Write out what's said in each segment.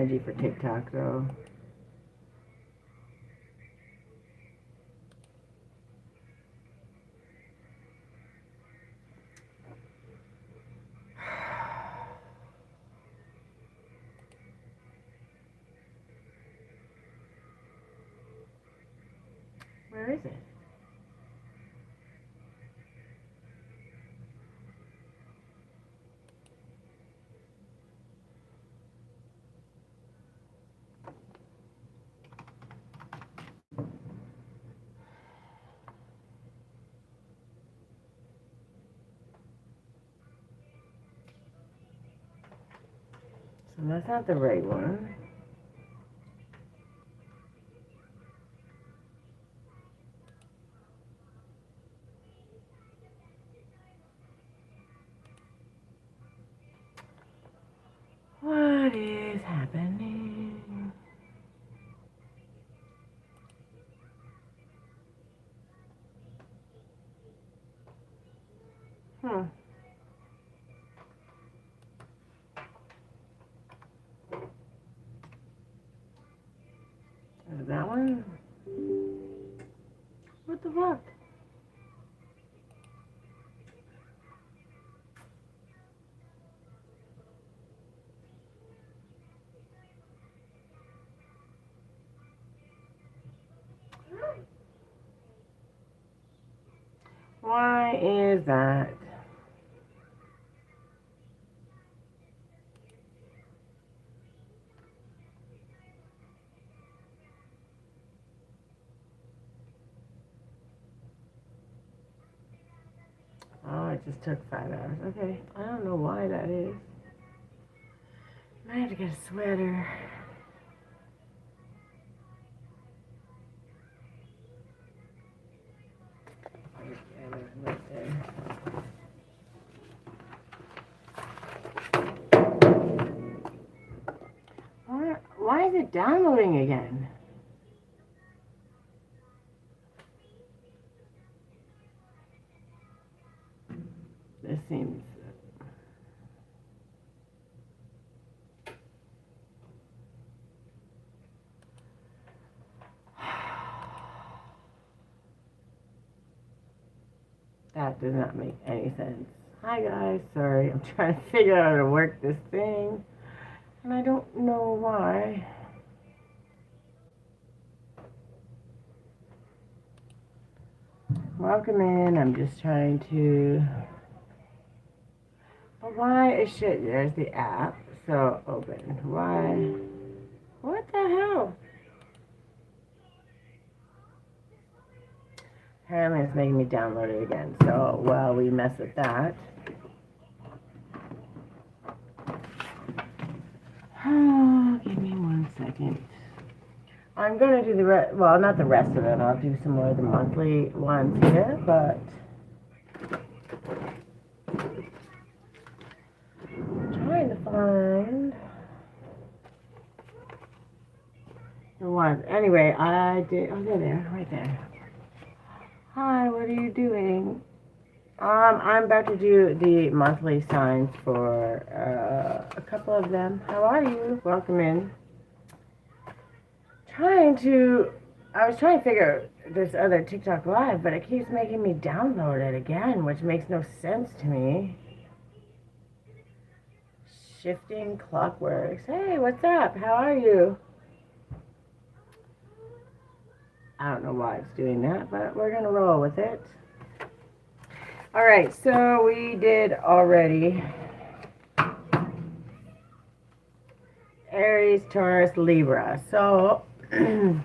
energy for TikTok, though. Where is it? So that's not the right one. What is happening? Is that one? What the fuck? Why is that? Oh, it just took 5 hours. Okay, I don't know why that is. I have to get a sweater. Right there. Why is it downloading again? This seems... That does not make any sense. Hi guys, sorry, I'm trying to figure out how to work this thing, and I don't know why. Welcome in, I'm just trying to... But why is shit? There's the app, so open. Why? What the hell? Apparently it's making me download it again, so while we mess with that. Oh, give me 1 second. I'm going to do the rest, well, not the rest of it. I'll do some more of the monthly ones here, but I'm trying to find the ones. Anyway, I did, oh, they're there, right there. Hi, what are you doing? I'm about to do the monthly signs for a couple of them. How are you? Welcome in. I was trying to figure out this other TikTok live, but it keeps making me download it again, which makes no sense to me. Shifting Clockworks. Hey, what's up? How are you? I don't know why it's doing that, but we're going to roll with it. All right, so we did already Aries, Taurus, Libra. So the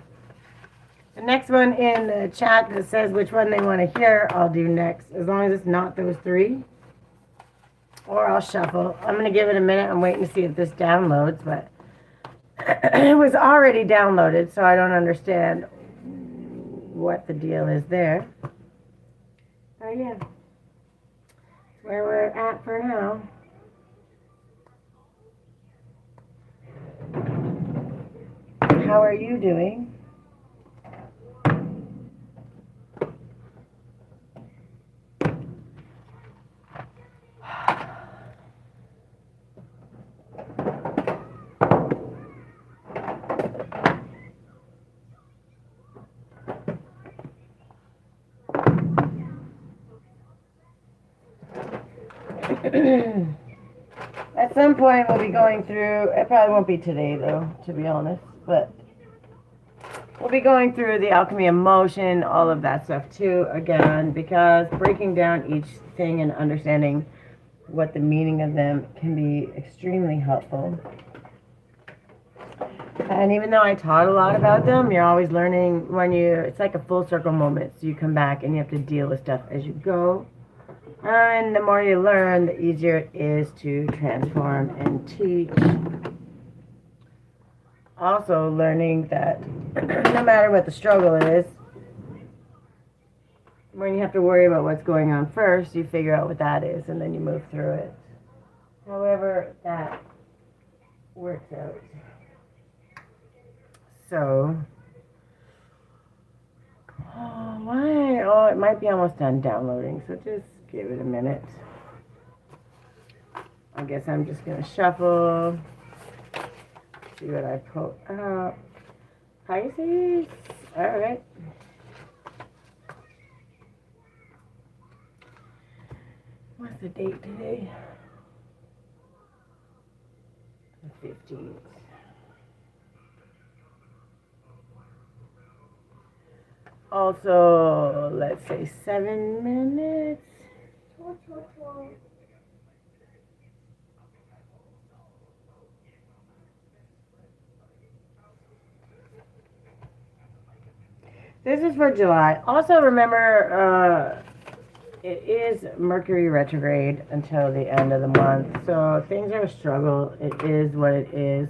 next one in the chat that says which one they want to hear, I'll do next, as long as it's not those three. Or I'll shuffle. I'm going to give it a minute. I'm waiting to see if this downloads, but it was already downloaded, so I don't understand what the deal is there. Oh, yeah. That's where we're at for now. How are you doing? At some point we'll be going through, it probably won't be today though, to be honest, but we'll be going through the alchemy of motion, all of that stuff too, again, because breaking down each thing and understanding what the meaning of them can be extremely helpful. And even though I taught a lot about them, you're always learning when it's like a full circle moment. So you come back and you have to deal with stuff as you go. And the more you learn, the easier it is to transform and teach. Also learning that no matter what the struggle is, when you have to worry about what's going on first, you figure out what that is and then you move through it. However that works out. So, why? Oh, it might be almost done downloading, so just give it a minute. I guess I'm just going to shuffle, see what I pull up. Pisces, alright. What's the date today? The 15th. Also, let's say 7 minutes. This is for July. Also, remember, it is Mercury retrograde until the end of the month. So things are a struggle. It is what it is.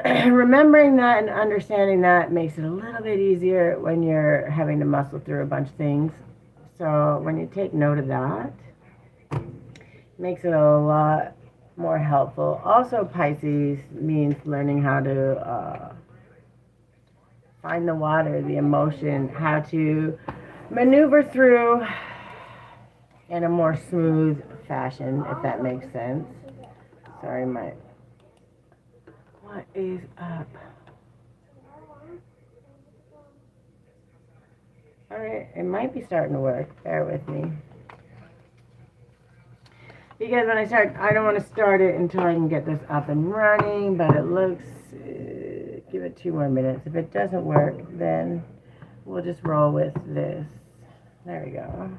Remembering that and understanding that makes it a little bit easier when you're having to muscle through a bunch of things. So when you take note of that, it makes it a lot more helpful. Also, Pisces means learning how to find the water, the emotion, how to maneuver through in a more smooth fashion, if that makes sense. Sorry, what is up? Alright, it might be starting to work. Bear with me. Because when I don't want to start it until I can get this up and running, but it looks, give it 2 more minutes. If it doesn't work, then we'll just roll with this. There we go.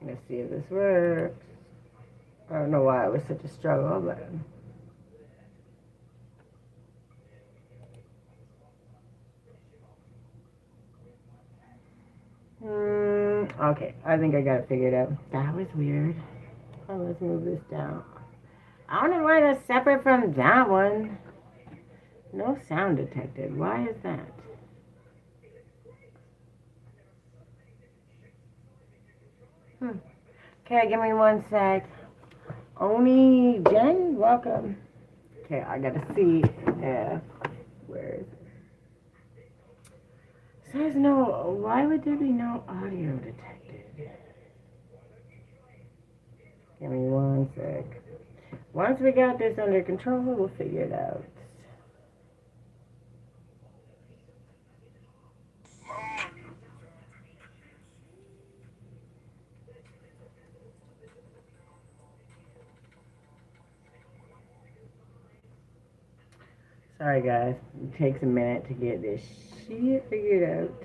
Let's see if this works. I don't know why it was such a struggle, but okay, I think I got it figured out. That was weird. Oh, let's move this down. I don't know why that's separate from that one. No sound detected. Why is that? Okay, give me 1 sec. Oni Jen, welcome. Okay, I gotta see if where is it? Says no. Why would there be no audio detected? Give me 1 sec. Once we got this under control, we'll figure it out. Sorry guys, it takes a minute to get this shit figured out.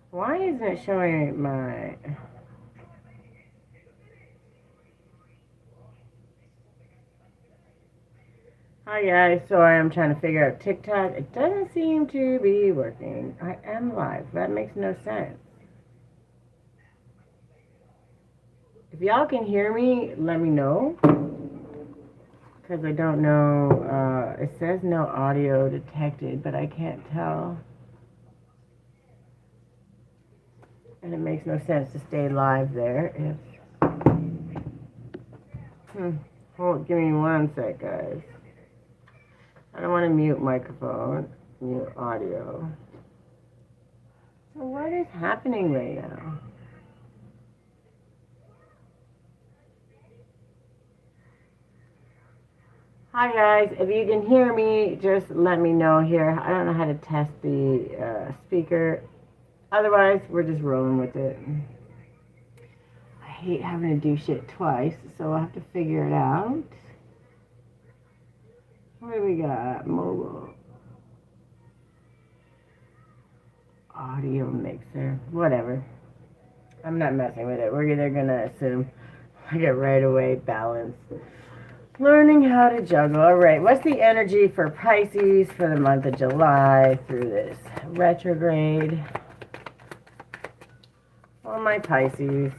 Why isn't it showing my... Hi guys, sorry, I'm trying to figure out TikTok. It doesn't seem to be working. I am live. That makes no sense. If y'all can hear me, let me know. Because I don't know, it says no audio detected, but I can't tell. And it makes no sense to stay live there if... Hold, give me 1 sec, guys. I don't want to mute microphone, mute audio. So what is happening right now? Hi guys, if you can hear me, just let me know here. I don't know how to test the speaker. Otherwise, we're just rolling with it. I hate having to do shit twice, so I'll have to figure it out. What do we got? Mobile. Audio mixer. Whatever. I'm not messing with it. We're either gonna assume I get right away balance. Learning how to juggle. All right. What's the energy for Pisces for the month of July through this retrograde? Oh, my Pisces.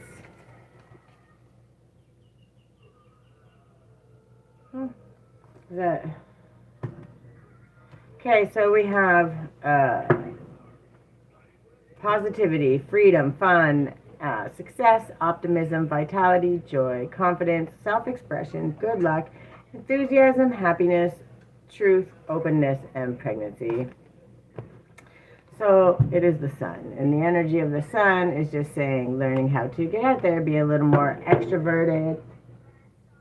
Is that... Okay, so we have positivity, freedom, fun, success, optimism, vitality, joy, confidence, self-expression, good luck, enthusiasm, happiness, truth, openness, and pregnancy. So it is the sun, and the energy of the sun is just saying learning how to get out there, be a little more extroverted,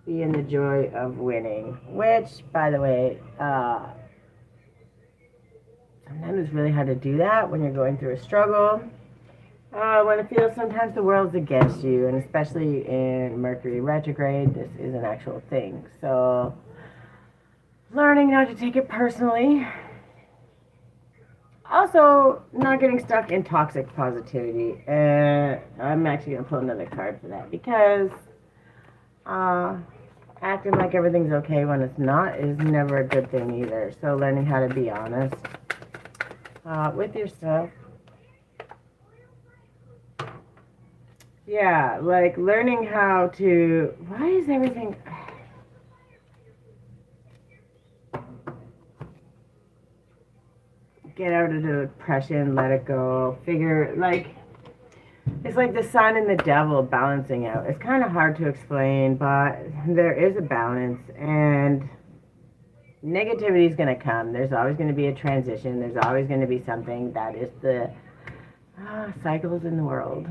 be in the joy of winning, which, by the way, sometimes it's really hard to do that when you're going through a struggle. When it feels sometimes the world's against you, and especially in Mercury retrograde, this is an actual thing. So, learning not to take it personally. Also, not getting stuck in toxic positivity. I'm actually going to pull another card for that because acting like everything's okay when it's not is never a good thing either. So, learning how to be honest with yourself. Yeah, like learning how to... Why is everything... Get out of the depression, let it go. Figure, like... It's like the sun and the devil balancing out. It's kind of hard to explain, but there is a balance. And negativity is going to come. There's always going to be a transition. There's always going to be something. That is the cycles in the world.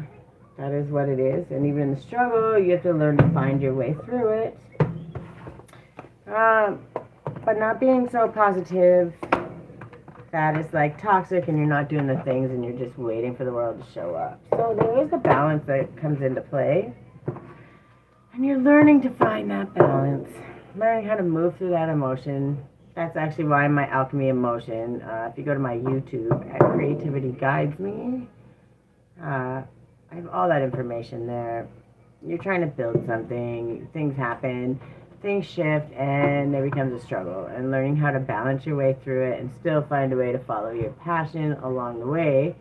That is what it is. And even in the struggle, you have to learn to find your way through it. But not being so positive that is like toxic and you're not doing the things and you're just waiting for the world to show up. So there is a balance that comes into play. And you're learning to find that balance. Learning how to move through that emotion. That's actually why my alchemy emotion, if you go to my YouTube at Creativity Guides Me, I have all that information there. You're trying to build something, things happen, things shift, and there becomes a struggle. And learning how to balance your way through it and still find a way to follow your passion along the way.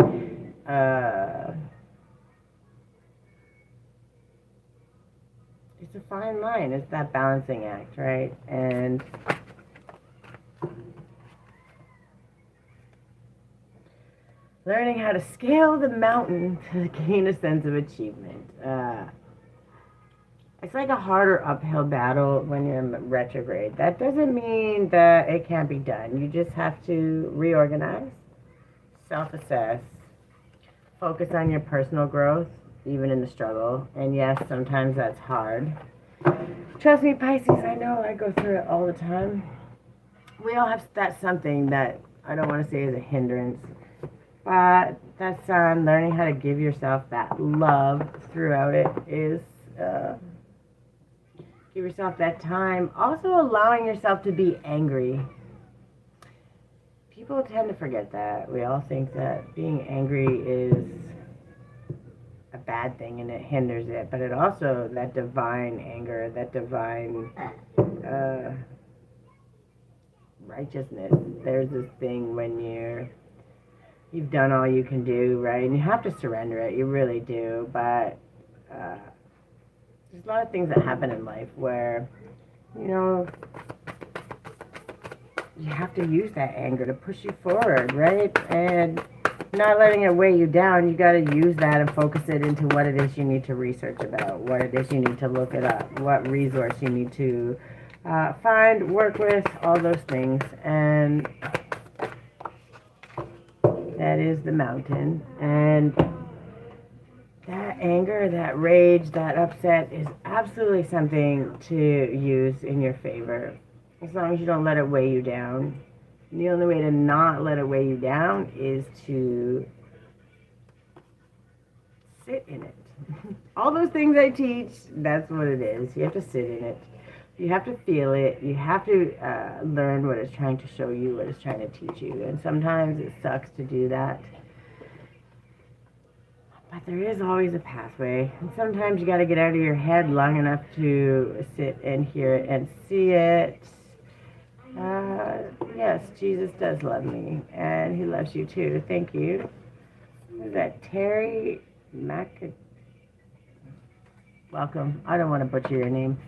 It's a fine line. It's that balancing act, right? And learning how to scale the mountain to gain a sense of achievement. It's like a harder uphill battle when you're in retrograde. That doesn't mean that it can't be done. You just have to reorganize, self-assess, focus on your personal growth, even in the struggle. And yes, sometimes that's hard. Trust me, Pisces, I know I go through it all the time. We all have that something that I don't want to say is a hindrance. But that's learning how to give yourself that love throughout it is give yourself that time. Also allowing yourself to be angry. People tend to forget that. We all think that being angry is a bad thing and it hinders it. But it also, that divine anger, that divine righteousness. There's this thing when you've done all you can do, right? And you have to surrender it. You really do. But there's a lot of things that happen in life where, you have to use that anger to push you forward, right? And not letting it weigh you down. You got to use that and focus it into what it is you need to research about, what it is you need to look it up, what resource you need to find, work with, all those things. And that is the mountain. And that anger, that rage, that upset is absolutely something to use in your favor. as long as you don't let it weigh you down. And the only way to not let it weigh you down is to sit in it. All those things I teach, that's what it is. You have to sit in it. You have to feel it. You have to learn what it's trying to show you, what it's trying to teach you. And sometimes it sucks to do that. But there is always a pathway. And sometimes you got to get out of your head long enough to sit and hear it and see it. Yes, Jesus does love me. And he loves you too. Thank you. What is that? Terry Mac. Welcome. I don't want to butcher your name.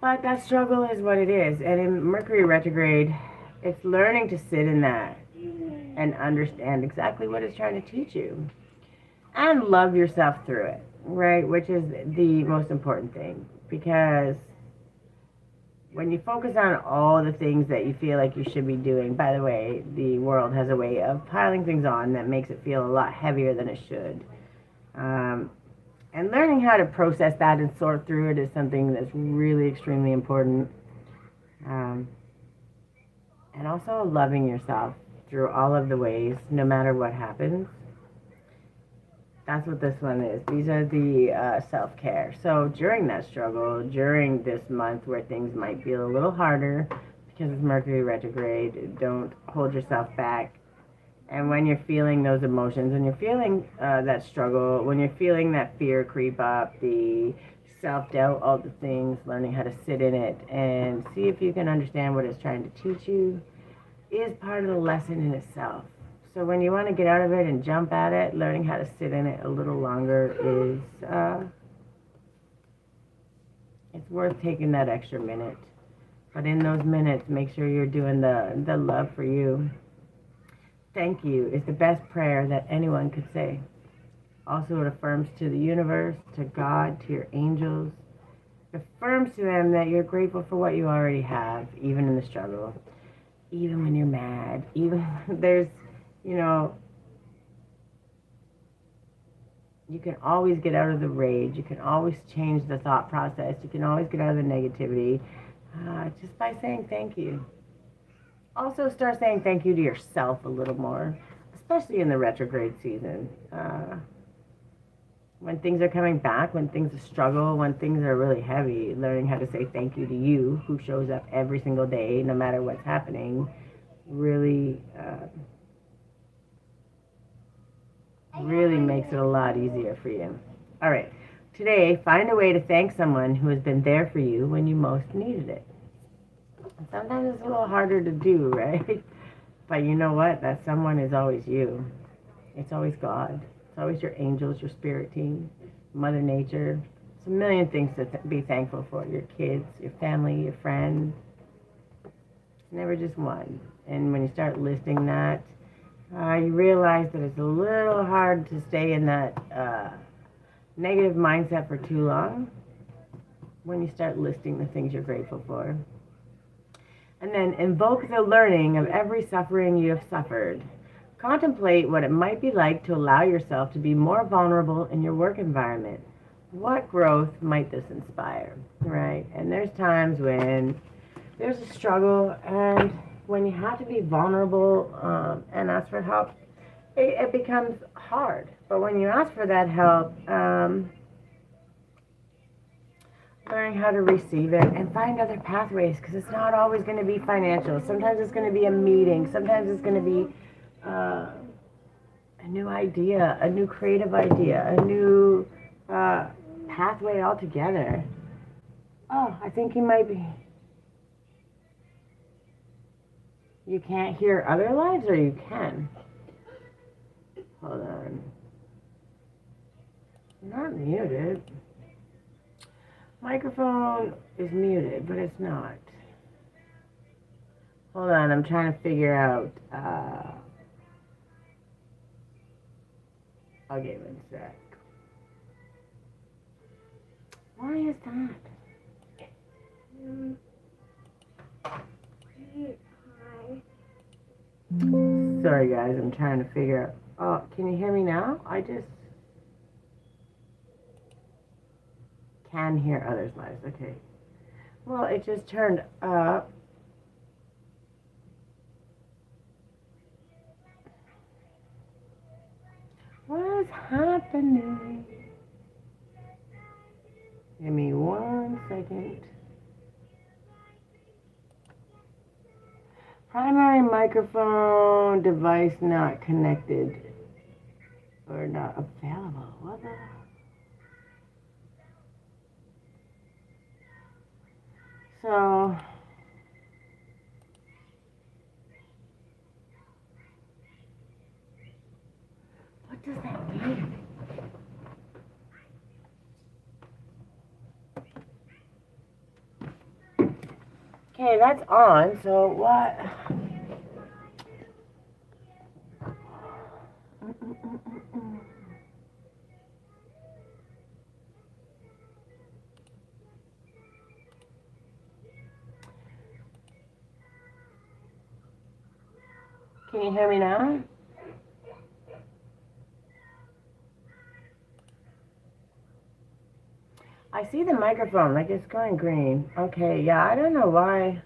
But that struggle is what it is. And in Mercury retrograde, it's learning to sit in that and understand exactly what it's trying to teach you. And love yourself through it, right? Which is the most important thing. Because when you focus on all the things that you feel like you should be doing, by the way, the world has a way of piling things on that makes it feel a lot heavier than it should. And learning how to process that and sort through it is something that's really extremely important. And also loving yourself through all of the ways, no matter what happens. That's what this one is. These are the self-care. So during that struggle, during this month where things might feel a little harder because of Mercury retrograde, don't hold yourself back. And when you're feeling those emotions, when you're feeling that struggle, when you're feeling that fear creep up, the self-doubt, all the things, learning how to sit in it and see if you can understand what it's trying to teach you is part of the lesson in itself. So when you want to get out of it and jump at it, learning how to sit in it a little longer is, it's worth taking that extra minute. But in those minutes, make sure you're doing the love for you. Thank you is the best prayer that anyone could say. Also, it affirms to the universe, to God, to your angels. It affirms to them that you're grateful for what you already have, even in the struggle. Even when you're mad. Even there's, you can always get out of the rage. You can always change the thought process. You can always get out of the negativity just by saying thank you. Also start saying thank you to yourself a little more, especially in the retrograde season. When things are coming back, when things are struggle, when things are really heavy, learning how to say thank you to you, who shows up every single day, no matter what's happening, really makes it a lot easier for you. All right. Today, find a way to thank someone who has been there for you when you most needed it. Sometimes it's a little harder to do, right? But you know what? That someone is always you. It's always God. It's always your angels, your spirit team, Mother Nature. It's a million things to be thankful for. Your kids, your family, your friends. It's never just one. And when you start listing that, you realize that it's a little hard to stay in that negative mindset for too long when you start listing the things you're grateful for. And then invoke the learning of every suffering you have suffered. Contemplate what it might be like to allow yourself to be more vulnerable in your work environment. What growth might this inspire, right? And there's times when there's a struggle and when you have to be vulnerable and ask for help, it becomes hard. But when you ask for that help, learning how to receive it and find other pathways, because it's not always going to be financial. Sometimes it's going to be a meeting. Sometimes it's going to be a new idea, a new creative idea, a new pathway altogether. Oh, I think you might be. You can't hear other lives, or you can? Hold on. You're not muted. Microphone is muted, but it's not. Hold on, I'm trying to figure out. Okay, one sec. Why is that? Sorry guys, I'm trying to figure out. Oh, can you hear me now? I just can hear others' lives. Okay. Well, it just turned up. What is happening? Give me 1 second. Primary microphone device not connected or not available. What the? So, what does that mean? Okay, that's on, so what? Can you hear me now? I see the microphone, like it's going green. Okay, yeah, I don't know why.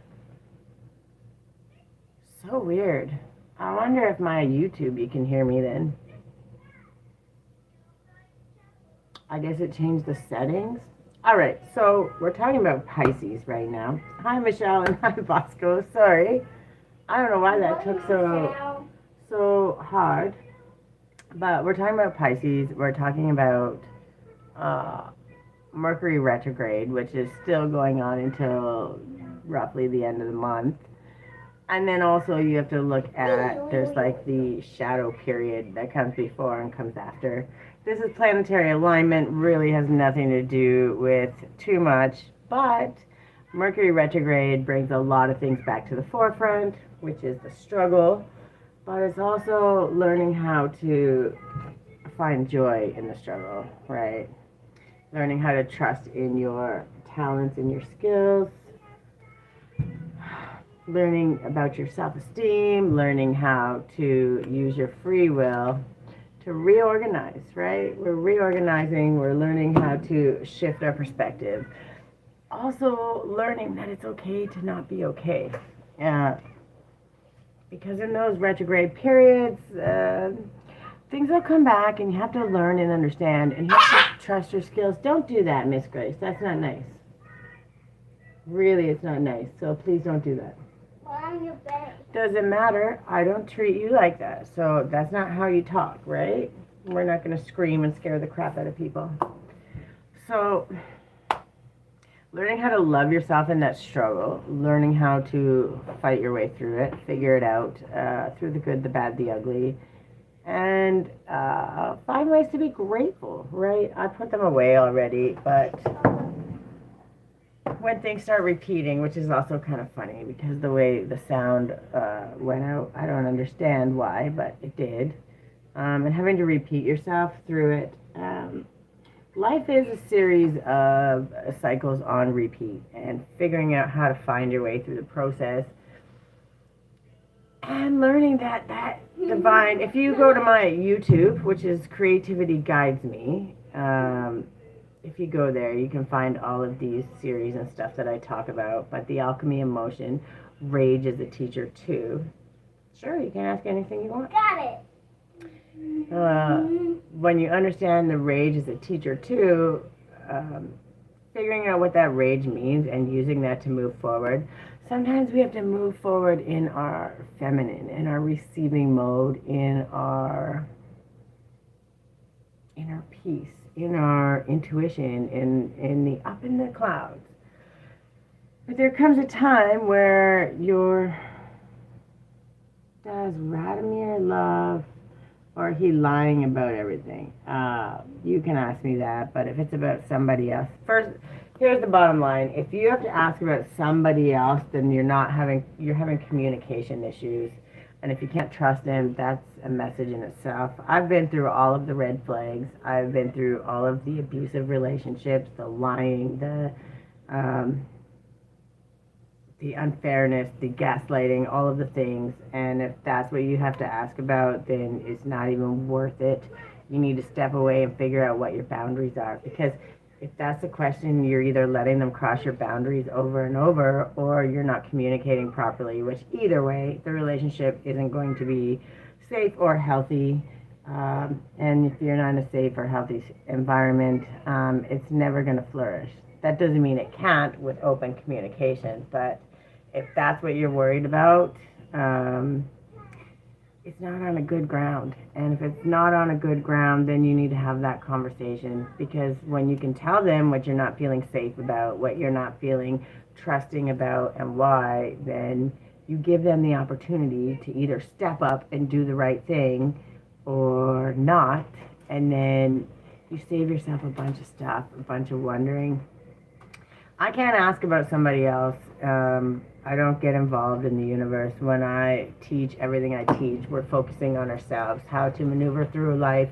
So weird. I wonder if my YouTube, you can hear me then. I guess it changed the settings. All right, so we're talking about Pisces right now. Hi, Michelle, and hi, Bosco. Sorry. I don't know why that took so hard. But we're talking about Pisces. We're talking about Mercury retrograde, which is still going on until roughly the end of the month. And then also you have to look at, there's like the shadow period that comes before and comes after. This is planetary alignment, really has nothing to do with too much, but Mercury retrograde brings a lot of things back to the forefront, which is the struggle, but it's also learning how to find joy in the struggle, right? Learning how to trust in your talents and your skills, learning about your self-esteem, learning how to use your free will to reorganize, right? We're reorganizing, we're learning how to shift our perspective. Also learning that it's okay to not be okay. Because in those retrograde periods, things will come back and you have to learn and understand and you have to trust your skills. Don't do that, Miss Grace. That's not nice. Really, it's not nice. So please don't do that. Doesn't matter. I don't treat you like that. So that's not how you talk, right? We're not going to scream and scare the crap out of people. So learning how to love yourself in that struggle, learning how to fight your way through it, figure it out, through the good, the bad, the ugly, and find ways to be grateful, right? I put them away already, but when things start repeating, which is also kind of funny because the way the sound went out, I don't understand why, but it did. And having to repeat yourself through it. Life is a series of cycles on repeat, and figuring out how to find your way through the process and learning that divine. If you go to my YouTube, which is Creativity Guides Me, if you go there, you can find all of these series and stuff that I talk about. But the alchemy emotion, rage is a teacher too. Sure, you can ask anything you want. Got it. When you understand the rage as a teacher too, figuring out what that rage means and using that to move forward. Sometimes we have to move forward in our feminine, in our receiving mode, in our peace, in our intuition, in the up in the clouds. But there comes a time where does Radomir love, or he lying about everything? You can ask me that, but if it's about somebody else, first, here's the bottom line. If you have to ask about somebody else, then you're having communication issues. And if you can't trust him, that's a message in itself. I've been through all of the red flags. I've been through all of the abusive relationships, the lying, the unfairness, the gaslighting, all of the things. And if that's what you have to ask about, then it's not even worth it. You need to step away and figure out what your boundaries are. Because if that's the question, you're either letting them cross your boundaries over and over, or you're not communicating properly, which either way, the relationship isn't going to be safe or healthy. And if you're not in a safe or healthy environment, it's never going to flourish. That doesn't mean it can't with open communication, but if that's what you're worried about, it's not on a good ground. And if it's not on a good ground, then you need to have that conversation, because when you can tell them what you're not feeling safe about, what you're not feeling trusting about, and why, then you give them the opportunity to either step up and do the right thing or not, and then you save yourself a bunch of stuff, a bunch of wondering. I can't ask about somebody else. I don't get involved in the universe. When I teach everything I teach, we're focusing on ourselves, how to maneuver through life,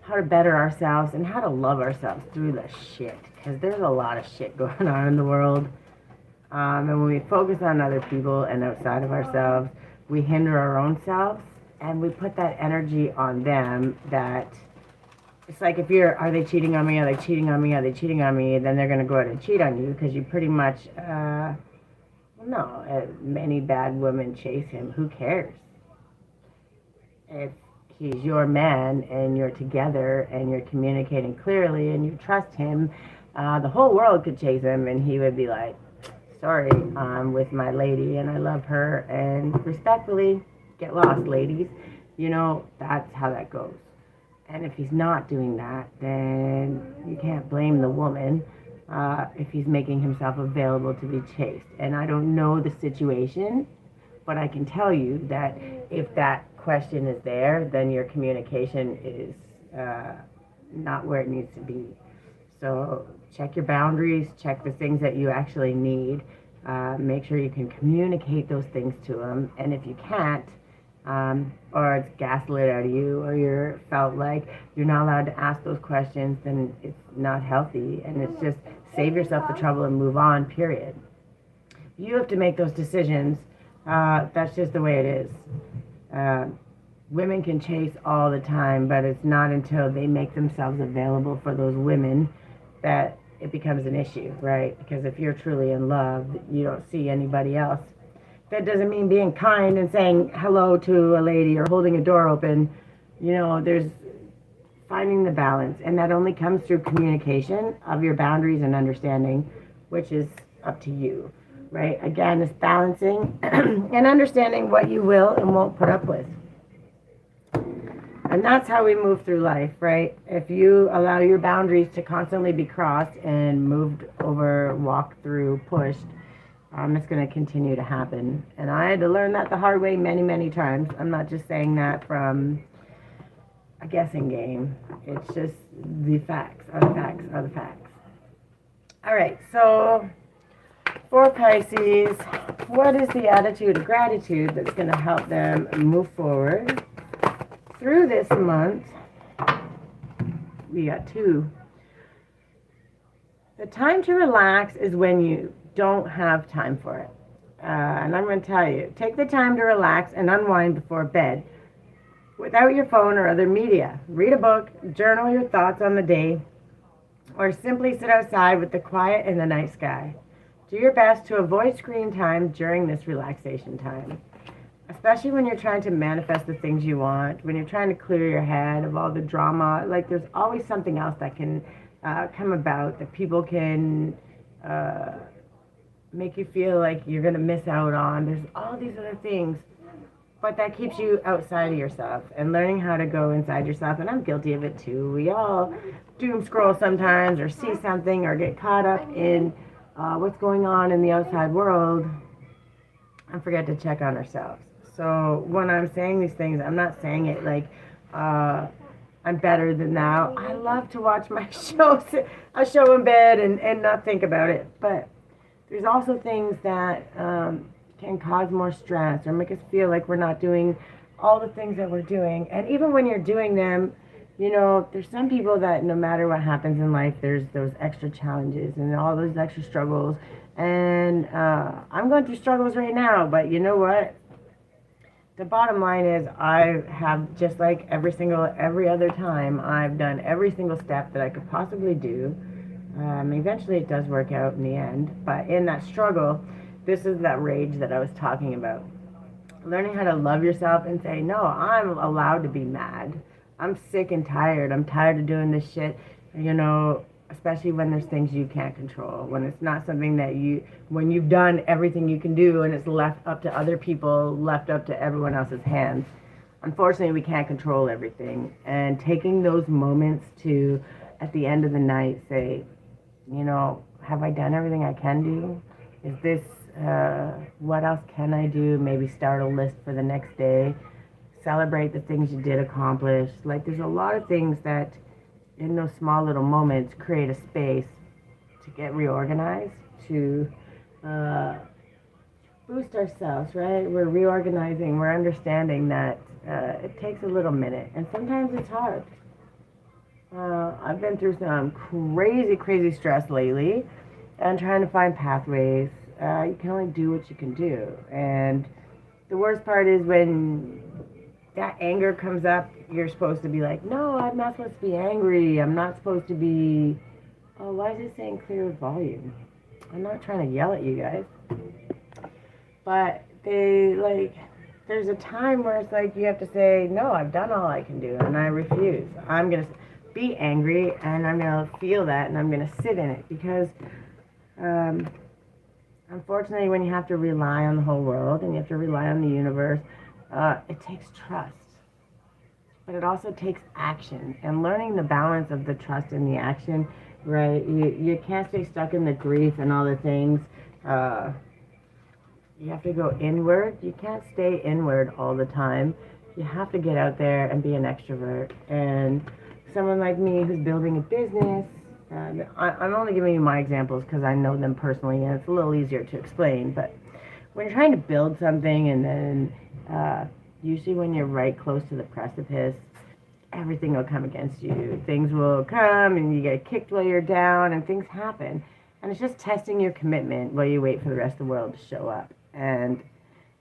how to better ourselves, and how to love ourselves through the shit. Because there's a lot of shit going on in the world. And when we focus on other people and outside of ourselves, we hinder our own selves, and we put that energy on them that it's like, if you're, are they cheating on me? Are they cheating on me? Are they cheating on me? Then they're going to go out and cheat on you, because you pretty much, many bad women chase him. Who cares? If he's your man and you're together and you're communicating clearly and you trust him, the whole world could chase him and he would be like, sorry, I'm with my lady and I love her, and respectfully, get lost, ladies. You know, that's how that goes. And if he's not doing that, then you can't blame the woman if he's making himself available to be chased. And I don't know the situation, but I can tell you that if that question is there, then your communication is not where it needs to be. So check your boundaries, check the things that you actually need. Make sure you can communicate those things to them. And if you can't, or it's gaslit out of you, or you're felt like you're not allowed to ask those questions, then it's not healthy, and it's just save yourself the trouble and move on, period. You have to make those decisions. That's just the way it is. Women can chase all the time, but it's not until they make themselves available for those women that it becomes an issue, right? Because if you're truly in love, you don't see anybody else. That doesn't mean being kind and saying hello to a lady or holding a door open. You know, there's finding the balance, and that only comes through communication of your boundaries and understanding, which is up to you, right? Again, it's balancing and understanding what you will and won't put up with. And that's how we move through life, right? If you allow your boundaries to constantly be crossed and moved over, walked through, pushed, it's going to continue to happen. And I had to learn that the hard way many, many times. I'm not just saying that from a guessing game. It's just the facts are the facts are the facts. All right, so for Pisces, what is the attitude of gratitude that's going to help them move forward through this month? We got two. The time to relax is when you don't have time for it. And I'm going to tell you, take the time to relax and unwind before bed without your phone or other media. Read a book, journal your thoughts on the day, or simply sit outside with the quiet and the night sky. Do your best to avoid screen time during this relaxation time, especially when you're trying to manifest the things you want, when you're trying to clear your head of all the drama. Like, there's always something else that can come about that people can make you feel like you're going to miss out on. There's all these other things, but that keeps you outside of yourself and learning how to go inside yourself. And I'm guilty of it too. We all doom scroll sometimes, or see something, or get caught up in what's going on in the outside world and forget to check on ourselves. So when I'm saying these things, I'm not saying it like I'm better than thou. I love to watch my shows, a show in bed and not think about it. But there's also things that can cause more stress or make us feel like we're not doing all the things that we're doing. And even when you're doing them, you know, there's some people that no matter what happens in life, there's those extra challenges and all those extra struggles. And I'm going through struggles right now, but you know what? The bottom line is I have, just like every other time, I've done every single step that I could possibly do. Eventually it does work out in the end, but in that struggle, this is that rage that I was talking about. Learning how to love yourself and say, no, I'm allowed to be mad. I'm sick and tired. I'm tired of doing this shit, especially when there's things you can't control, when it's not something that when you've done everything you can do and it's left up to other people, left up to everyone else's hands. Unfortunately, we can't control everything. And taking those moments to, at the end of the night, say, have I done everything I can do? Is this, what else can I do? Maybe start a list for the next day. Celebrate the things you did accomplish. Like, there's a lot of things that, in those small little moments, create a space to get reorganized, to boost ourselves, right? We're reorganizing, we're understanding that it takes a little minute, and sometimes it's hard. I've been through some crazy stress lately and trying to find pathways. You can only do what you can do. And the worst part is when that anger comes up, you're supposed to be like, no, I'm not supposed to be angry. I'm not supposed to be, oh, why is it saying clear with volume? I'm not trying to yell at you guys. But there's a time where it's like you have to say, no, I've done all I can do and I refuse. I'm going to be angry and I'm going to feel that and I'm going to sit in it because unfortunately when you have to rely on the whole world and you have to rely on the universe, it takes trust. But it also takes action and learning the balance of the trust and the action, right? You can't stay stuck in the grief and all the things. You have to go inward. You can't stay inward all the time. You have to get out there and be an extrovert. And someone like me who's building a business, I'm only giving you my examples because I know them personally and it's a little easier to explain. But when you're trying to build something and then usually when you're right close to the precipice, everything will come against you. Things will come and you get kicked while you're down and things happen. And it's just testing your commitment while you wait for the rest of the world to show up. And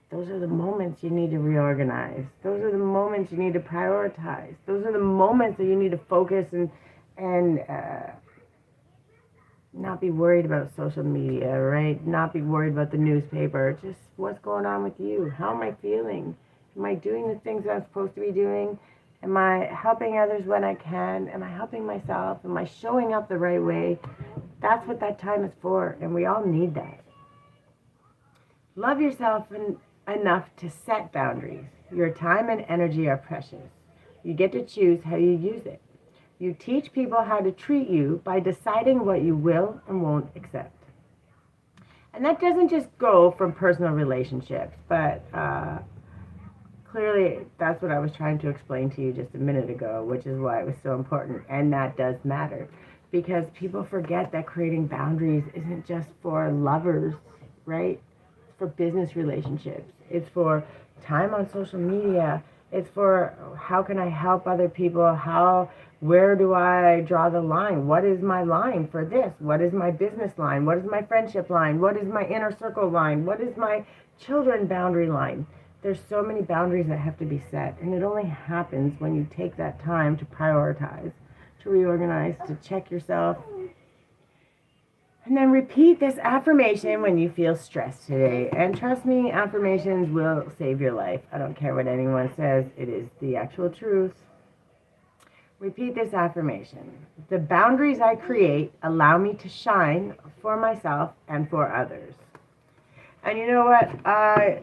those are the moments you need to reorganize. Those are the moments you need to prioritize. Those are the moments that you need to focus and not be worried about social media, right? Not be worried about the newspaper. Just what's going on with you? How am I feeling? Am I doing the things that I'm supposed to be doing? Am I helping others when I can? Am I helping myself? Am I showing up the right way? That's what that time is for, and we all need that. Love yourself enough to set boundaries. Your time and energy are precious. You get to choose how you use it. You teach people how to treat you by deciding what you will and won't accept. And that doesn't just go from personal relationships, but clearly that's what I was trying to explain to you just a minute ago, which is why it was so important. And that does matter because people forget that creating boundaries isn't just for lovers, right? For business relationships. It's for time on social media. It's for how can I help other people? Where do I draw the line? What is my line for this? What is my business line? What is my friendship line? What is my inner circle line? What is my children boundary line? There's so many boundaries that have to be set. And it only happens when you take that time to prioritize, to reorganize, to check yourself. And then repeat this affirmation when you feel stressed today. And trust me, affirmations will save your life. I don't care what anyone says. It is the actual truth. Repeat this affirmation. The boundaries I create allow me to shine for myself and for others. And you know what? I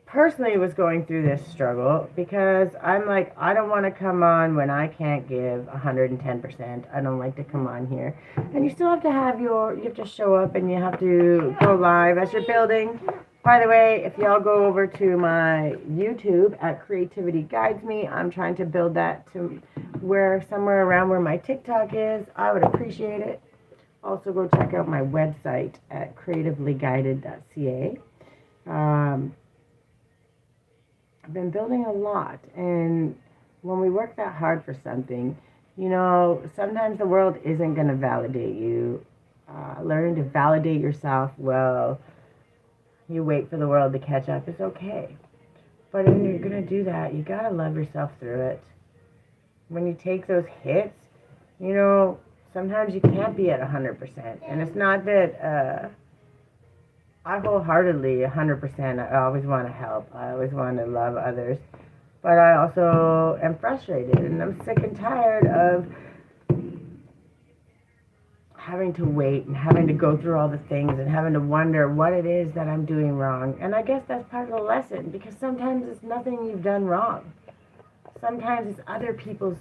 personally was going through this struggle because I'm like, I don't want to come on when I can't give 110%. I don't like to come on here. And you still have to have you have to show up and you have to go live as you're building. By the way, if y'all go over to my YouTube at Creativity Guides Me, I'm trying to build that to somewhere around where my TikTok is. I would appreciate it. Also go check out my website at creativelyguided.ca. I've been building a lot, and when we work that hard for something, sometimes the world isn't going to validate you. Learning to validate yourself, well, you wait for the world to catch up, it's okay. But if you're going to do that, you got to love yourself through it. When you take those hits, sometimes you can't be at 100%. And it's not that I wholeheartedly, 100%, I always want to help. I always want to love others. But I also am frustrated, and I'm sick and tired of having to wait and having to go through all the things and having to wonder what it is that I'm doing wrong. And I guess that's part of the lesson, because sometimes it's nothing you've done wrong. Sometimes it's other people's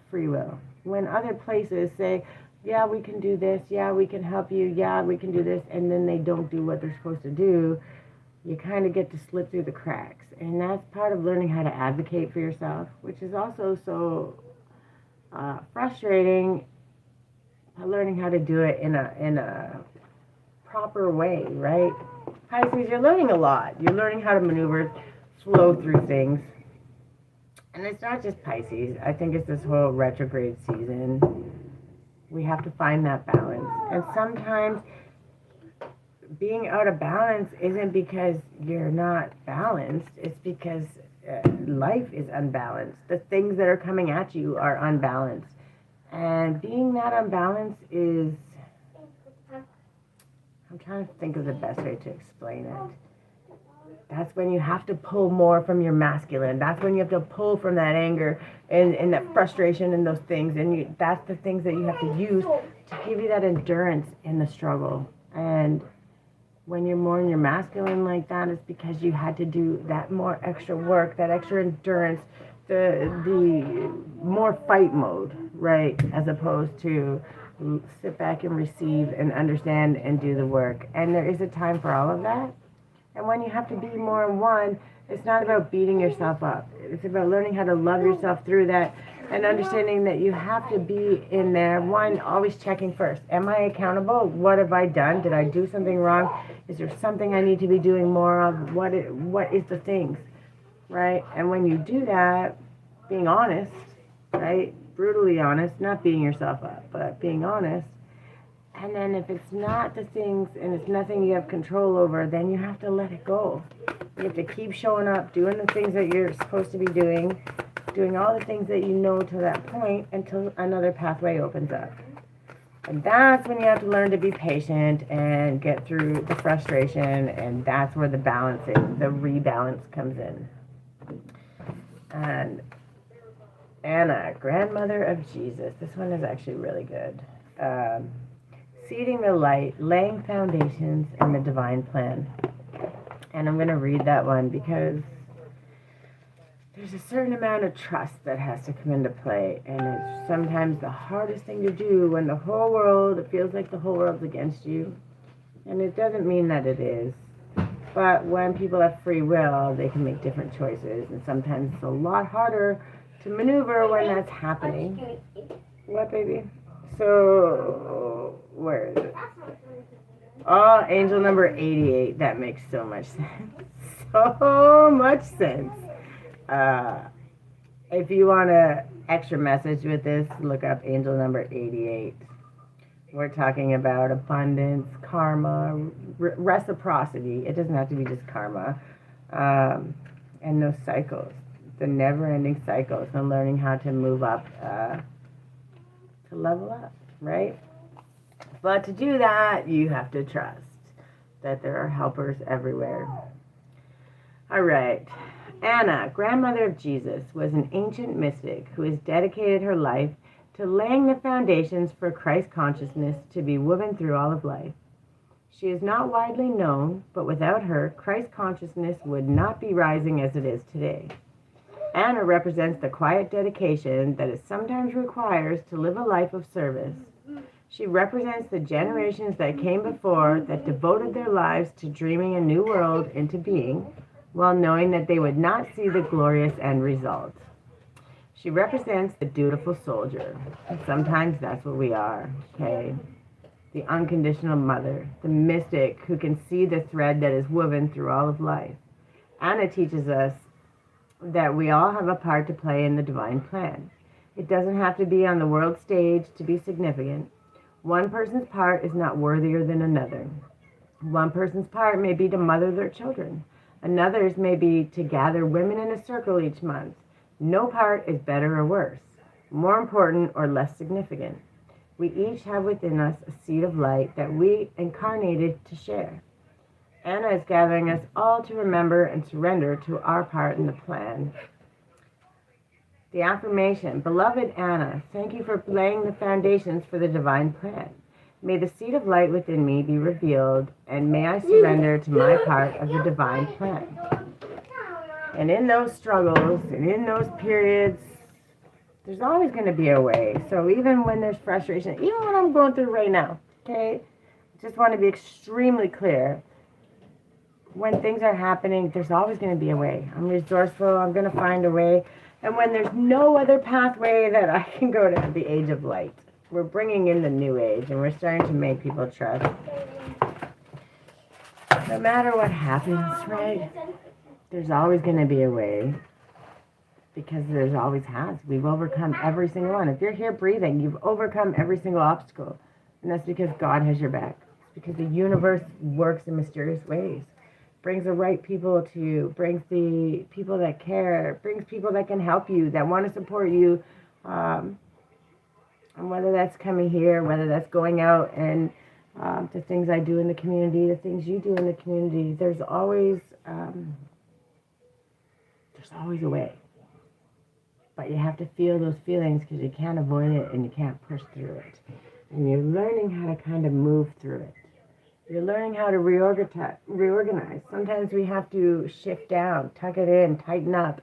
free will. When other places say, yeah, we can do this, yeah, we can help you, yeah, we can do this, and then they don't do what they're supposed to do, you kind of get to slip through the cracks. And that's part of learning how to advocate for yourself, which is also so frustrating. Learning how to do it in a proper way, right? Pisces, you're learning a lot. You're learning how to maneuver, flow through things. And it's not just Pisces. I think it's this whole retrograde season. We have to find that balance. And sometimes being out of balance isn't because you're not balanced. It's because life is unbalanced. The things that are coming at you are unbalanced. And being that unbalanced is, I'm trying to think of the best way to explain it. That's when you have to pull more from your masculine. That's when you have to pull from that anger and that frustration and those things. And that's the things that you have to use to give you that endurance in the struggle. And when you're more in your masculine like that, it's because you had to do that more extra work, that extra endurance, the more fight mode, right, as opposed to sit back and receive and understand and do the work. And there is a time for all of that. And when you have to be more in one, it's not about beating yourself up. It's about learning how to love yourself through that and understanding that you have to be in there. One, always checking first. Am I accountable? What have I done? Did I do something wrong? Is there something I need to be doing more of? What is the things? Right? And when you do that, being honest, right? Brutally honest, not beating yourself up, but being honest. And then if it's not the things and it's nothing you have control over, then you have to let it go. You have to keep showing up, doing the things that you're supposed to be doing all the things that you know to that point until another pathway opens up. And that's when you have to learn to be patient and get through the frustration, and that's where the balancing, the rebalance comes in. And Anna, grandmother of Jesus. This one is actually really good. Seeding the light, laying foundations in the divine plan. And I'm going to read that one because there's a certain amount of trust that has to come into play. And it's sometimes the hardest thing to do when the whole world, it feels like the whole world's against you. And it doesn't mean that it is. But when people have free will, they can make different choices. And sometimes it's a lot harder to maneuver when that's happening. What, baby? So, where is it? Oh, angel number 88. That makes so much sense. So much sense. If you want an extra message with this, look up angel number 88. We're talking about abundance, karma, reciprocity. It doesn't have to be just karma. And those cycles, the never-ending cycles, and learning how to move up, to level up, right? But to do that, you have to trust that there are helpers everywhere. All right. Anna, grandmother of Jesus, was an ancient mystic who has dedicated her life to laying the foundations for Christ consciousness to be woven through all of life. She is not widely known, but without her, Christ consciousness would not be rising as it is today. Anna represents the quiet dedication that it sometimes requires to live a life of service. She represents the generations that came before that devoted their lives to dreaming a new world into being, while knowing that they would not see the glorious end result. She represents the dutiful soldier, and sometimes that's what we are, okay? The unconditional mother, the mystic who can see the thread that is woven through all of life. Anna teaches us that we all have a part to play in the divine plan. It doesn't have to be on the world stage to be significant. One person's part is not worthier than another. One person's part may be to mother their children. Another's may be to gather women in a circle each month. No part is better or worse, more important or less significant. We each have within us a seed of light that we incarnated to share. Anna is gathering us all to remember and surrender to our part in the plan. The affirmation, beloved Anna, thank you for laying the foundations for the divine plan. May the seed of light within me be revealed, and may I surrender to my part of the divine plan. And in those struggles, and in those periods, there's always going to be a way. So even when there's frustration, even what I'm going through right now, okay, just want to be extremely clear. When things are happening, there's always going to be a way. I'm resourceful. I'm going to find a way. And when there's no other pathway that I can go to the age of light, we're bringing in the new age, and we're starting to make people trust. No matter what happens, right, there's always going to be a way, because there's always has. We've overcome every single one. If you're here breathing, you've overcome every single obstacle. And that's because God has your back. It's because the universe works in mysterious ways. Brings the right people to you, brings the people that care, brings people that can help you, that want to support you. And whether that's coming here, whether that's going out and the things I do in the community, the things you do in the community, there's always a way. But you have to feel those feelings, because you can't avoid it and you can't push through it. And you're learning how to kind of move through it. You're learning how to reorganize. Sometimes we have to shift down, tuck it in, tighten up,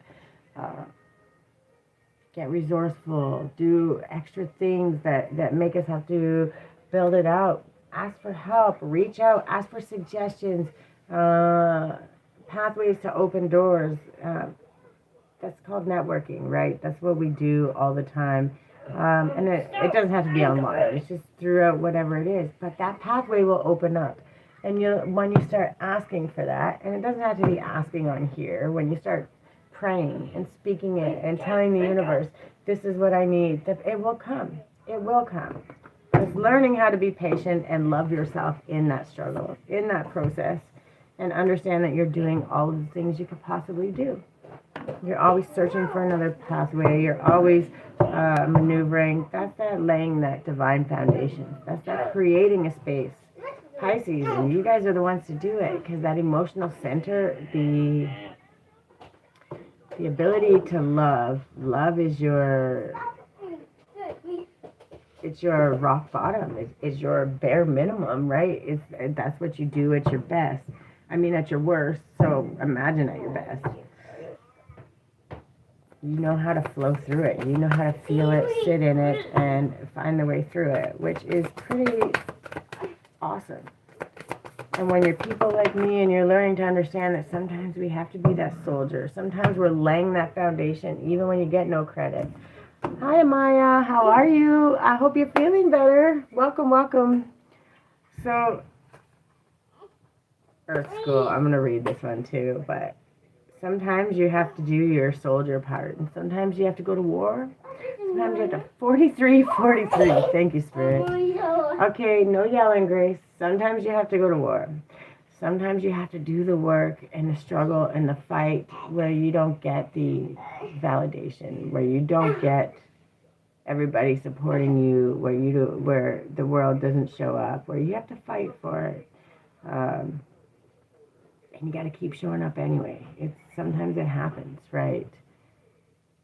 get resourceful, do extra things that make us have to build it out. Ask for help, reach out, ask for suggestions, pathways to open doors. That's called networking, right? That's what we do all the time. And it doesn't have to be online. It's just throughout whatever it is. But that pathway will open up. And when you start asking for that, and it doesn't have to be asking on here, when you start praying and speaking it and telling the universe, this is what I need, it will come. It will come. It's learning how to be patient and love yourself in that struggle, in that process, and understand that you're doing all of the things you could possibly do. You're always searching for another pathway. You're always maneuvering. That's that laying that divine foundation. That's that creating a space. Pisces, and you guys are the ones to do it, because that emotional center, the ability to love is it's your rock bottom. It's your bare minimum, right? That's what you do at your best. I mean, at your worst. So imagine at your best. You know how to flow through it. You know how to feel it, sit in it, and find the way through it, which is pretty awesome. And when you're people like me and you're learning to understand that sometimes we have to be that soldier. Sometimes we're laying that foundation, even when you get no credit. Hi, Maya. How are you? I hope you're feeling better. Welcome, welcome. So, Earth School, I'm going to read this one too, but sometimes you have to do your soldier part, and sometimes you have to go to war. Sometimes you have to 43. Thank you, Spirit. Okay, no yelling, Grace. Sometimes you have to go to war. Sometimes you have to do the work and the struggle and the fight where you don't get the validation, where you don't get everybody supporting you, where the world doesn't show up, where you have to fight for it. And you got to keep showing up anyway. Sometimes it happens, right?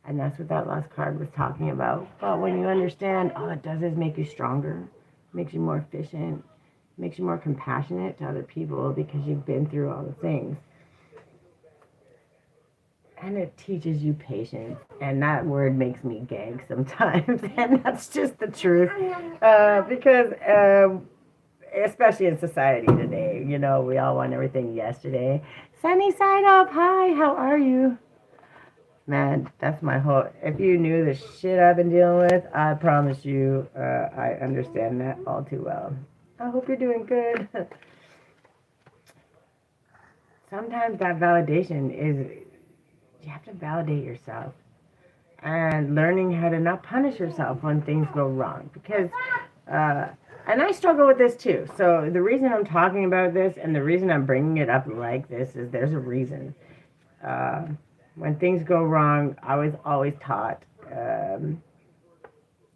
And that's what that last card was talking about. But when you understand, all it does is make you stronger, makes you more efficient, makes you more compassionate to other people, because you've been through all the things. And it teaches you patience. And that word makes me gag sometimes. And that's just the truth. Because especially in society today, we all want everything yesterday. Sunny side up. Hi, how are you? Man, that's my whole... If you knew the shit I've been dealing with, I promise you, I understand that all too well. I hope you're doing good. Sometimes that validation is... You have to validate yourself. And learning how to not punish yourself when things go wrong. Because... and I struggle with this too. So the reason I'm talking about this and the reason I'm bringing it up like this is there's a reason. When things go wrong, I was always taught,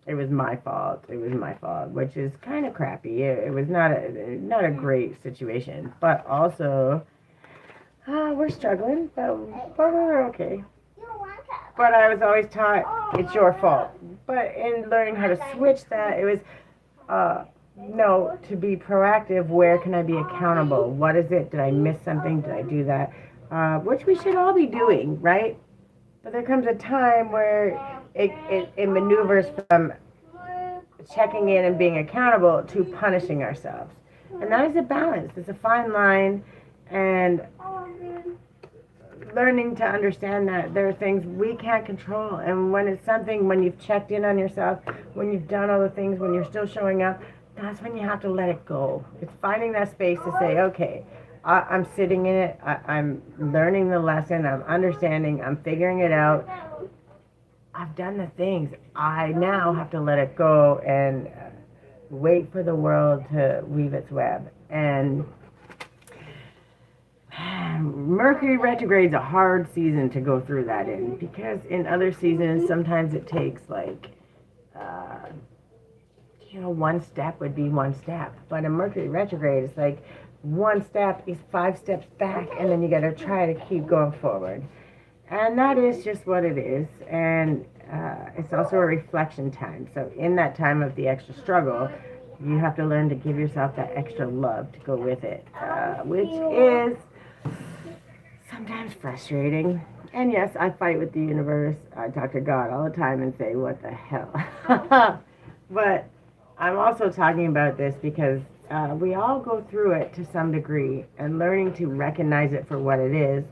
It was my fault. It was my fault, which is kind of crappy. It was not a great situation, but also we're struggling, but we're okay. But I was always taught it's your fault. But in learning how to switch that, it was no, to be proactive. Where can I be accountable? What is it? Did I miss something? Did I do that? Which we should all be doing, right? But there comes a time where it maneuvers from checking in and being accountable to punishing ourselves. And that is a balance. It's a fine line. And learning to understand that there are things we can't control. And when it's something, when you've checked in on yourself, when you've done all the things, when you're still showing up, that's when you have to let it go. It's finding that space to say, okay, I'm sitting in it. I'm learning the lesson. I'm understanding. I'm figuring it out. I've done the things. I now have to let it go and wait for the world to weave its web. And Mercury retrograde is a hard season to go through that in, because in other seasons, sometimes it takes like, one step would be one step. But in Mercury retrograde, it's like one step is 5 steps back, and then you got to try to keep going forward. And that is just what it is. And it's also a reflection time. So in that time of the extra struggle, you have to learn to give yourself that extra love to go with it, which is sometimes frustrating. And yes, I fight with the universe. I talk to God all the time and say, what the hell? But I'm also talking about this because we all go through it to some degree, and learning to recognize it for what it is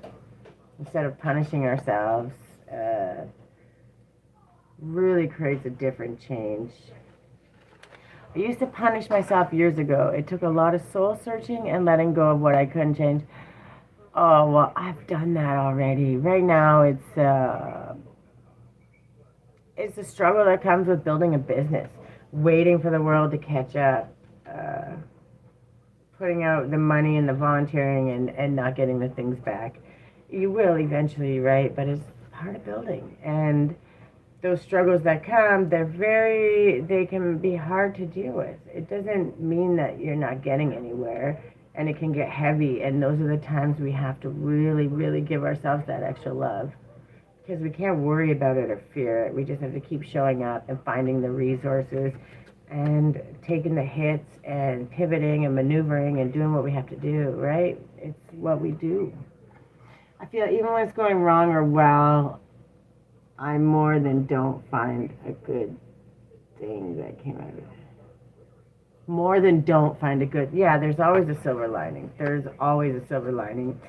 instead of punishing ourselves really creates a different change. I used to punish myself years ago. It took a lot of soul searching and letting go of what I couldn't change. Oh, well, I've done that already. Right now, it's the struggle that comes with building a business, waiting for the world to catch up, putting out the money and the volunteering and not getting the things back. You will eventually, right? But it's part of building. And those struggles that come, they can be hard to deal with. It doesn't mean that you're not getting anywhere, and it can get heavy. And those are the times we have to really, really give ourselves that extra love, because we can't worry about it or fear it. We just have to keep showing up and finding the resources and taking the hits and pivoting and maneuvering and doing what we have to do, right? It's what we do. I feel even when it's going wrong or well, I more than don't find a good thing that came out of it. More than don't find a good, yeah, there's always a silver lining. There's always a silver lining.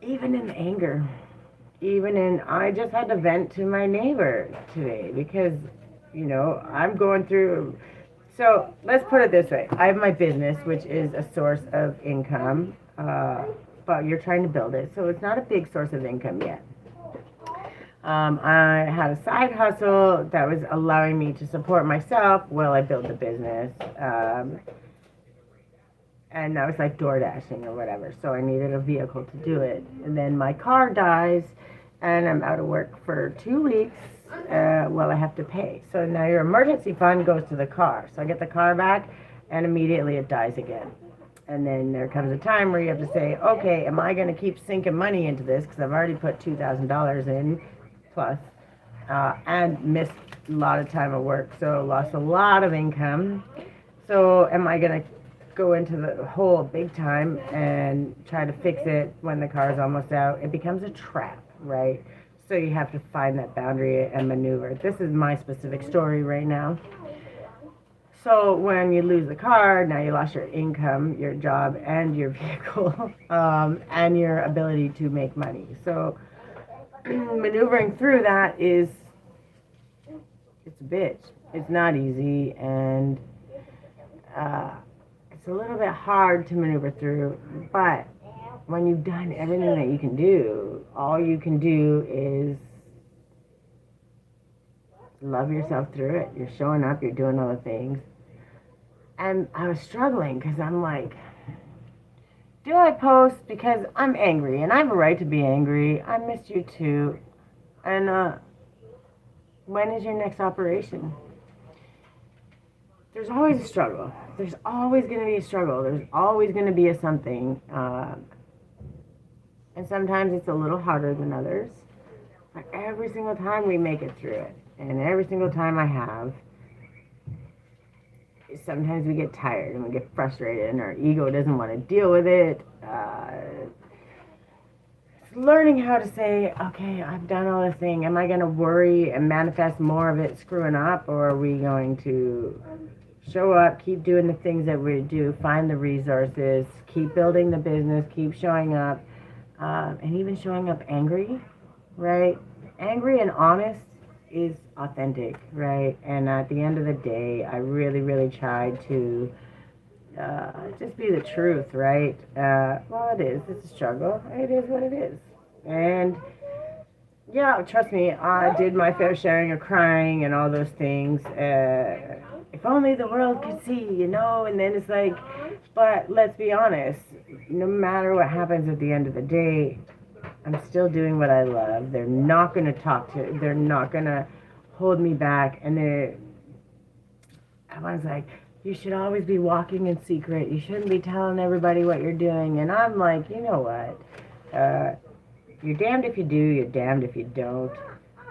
Even in anger. I just had to vent to my neighbor today because, I'm going through, so let's put it this way. I have my business, which is a source of income, but you're trying to build it, so it's not a big source of income yet. I had a side hustle that was allowing me to support myself while I build the business. And that was like door dashing or whatever. So I needed a vehicle to do it. And then my car dies, and I'm out of work for 2 weeks while I have to pay. So now your emergency fund goes to the car. So I get the car back, and immediately it dies again. And then there comes a time where you have to say, okay, am I going to keep sinking money into this? Because I've already put $2,000 in plus, and missed a lot of time of work. So lost a lot of income. So am I going to go into the hole big time and try to fix it when the car is almost out? It becomes a trap, right? So you have to find that boundary and maneuver. This is my specific story right now. So when you lose the car, now you lost your income, your job, and your vehicle, and your ability to make money. So maneuvering through that it's a bitch. It's not easy, and it's a little bit hard to maneuver through. But when you've done everything that you can do, all you can do is love yourself through it. You're showing up, you're doing all the things. And I was struggling because I'm like, do I post? Because I'm angry, and I have a right to be angry. I missed you too. And when is your next operation? there's always a struggle. There's always going to be a struggle. There's always going to be a something. And sometimes it's a little harder than others. But every single time we make it through it. And every single time I have, sometimes we get tired and we get frustrated and our ego doesn't want to deal with it. Learning how to say, okay, I've done all this thing. Am I going to worry and manifest more of it screwing up? Or are we going to show up, keep doing the things that we do, find the resources, keep building the business, keep showing up, and even showing up angry, right? Angry and honest is authentic, right? And at the end of the day, I really, really tried to just be the truth, right? Well, it is. It's a struggle. It is what it is. And yeah, trust me, I did my fair sharing of crying and all those things. If only the world could see, and then it's like, but let's be honest, no matter what happens at the end of the day, I'm still doing what I love. They're not going to they're not going to hold me back. And everyone's like, you should always be walking in secret. You shouldn't be telling everybody what you're doing. And I'm like, you know what? You're damned if you do, you're damned if you don't.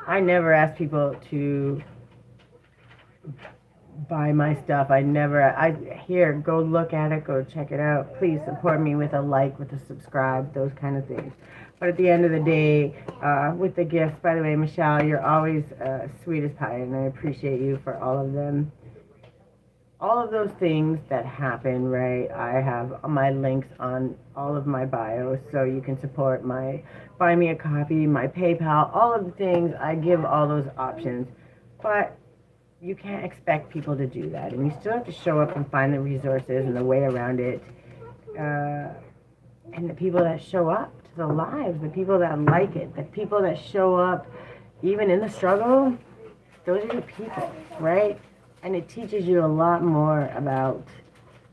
I never ask people to buy my stuff. Here, go look at it, go check it out. Please support me with a like, with a subscribe, those kind of things. But at the end of the day, with the gifts, by the way, Michelle, you're always sweet as pie, and I appreciate you for all of them. All of those things that happen, right? I have my links on all of my bios, so you can support my Buy Me a Coffee, my PayPal, all of the things. I give all those options. But you can't expect people to do that. And you still have to show up and find the resources and the way around it. And the people that show up to the lives, the people that like it, the people that show up even in the struggle, those are your people, right? And it teaches you a lot more about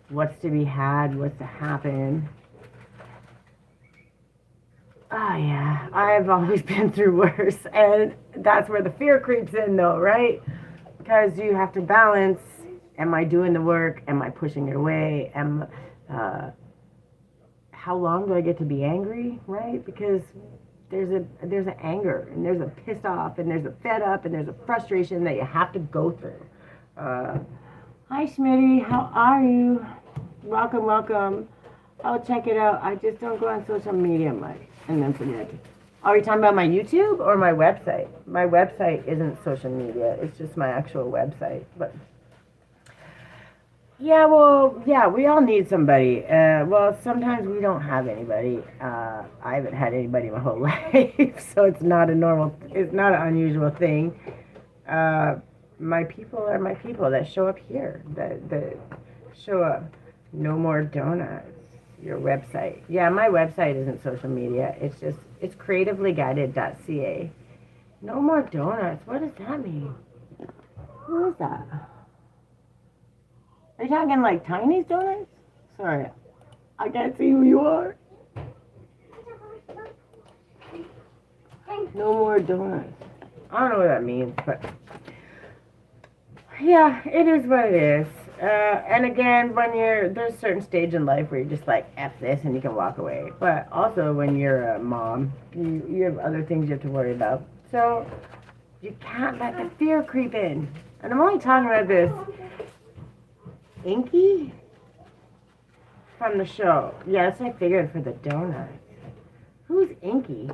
what's to be had, what's to happen. Oh, yeah. I've always been through worse. And that's where the fear creeps in, though, right? Because you have to balance, am I doing the work? Am I pushing it away? How long do I get to be angry, right? Because there's an anger, and there's a pissed off, and there's a fed up, and there's a frustration that you have to go through. Hi, Schmitty. How are you? Welcome. Oh, check it out. I just don't go on social media much. And then forget. Are you talking about my YouTube or my website? My website isn't social media. It's just my actual website. But yeah, we all need somebody. Well, sometimes we don't have anybody. I haven't had anybody my whole life, so it's not an unusual thing. My people are my people that show up here, that show up. No More Donuts, your website. Yeah, my website isn't social media. It's creativelyguided.ca. No More Donuts. What does that mean? Who is that? Are you talking like Tiny's Donuts? Sorry, I can't see who you are. No More Donuts. I don't know what that means, but yeah, it is what it is. And again, there's a certain stage in life where you're just like, F this, and you can walk away. But also when you're a mom, you have other things you have to worry about. So you can't let the fear creep in. And I'm only talking about this Inky from the show. Yes, I figured for the donut. Who's Inky?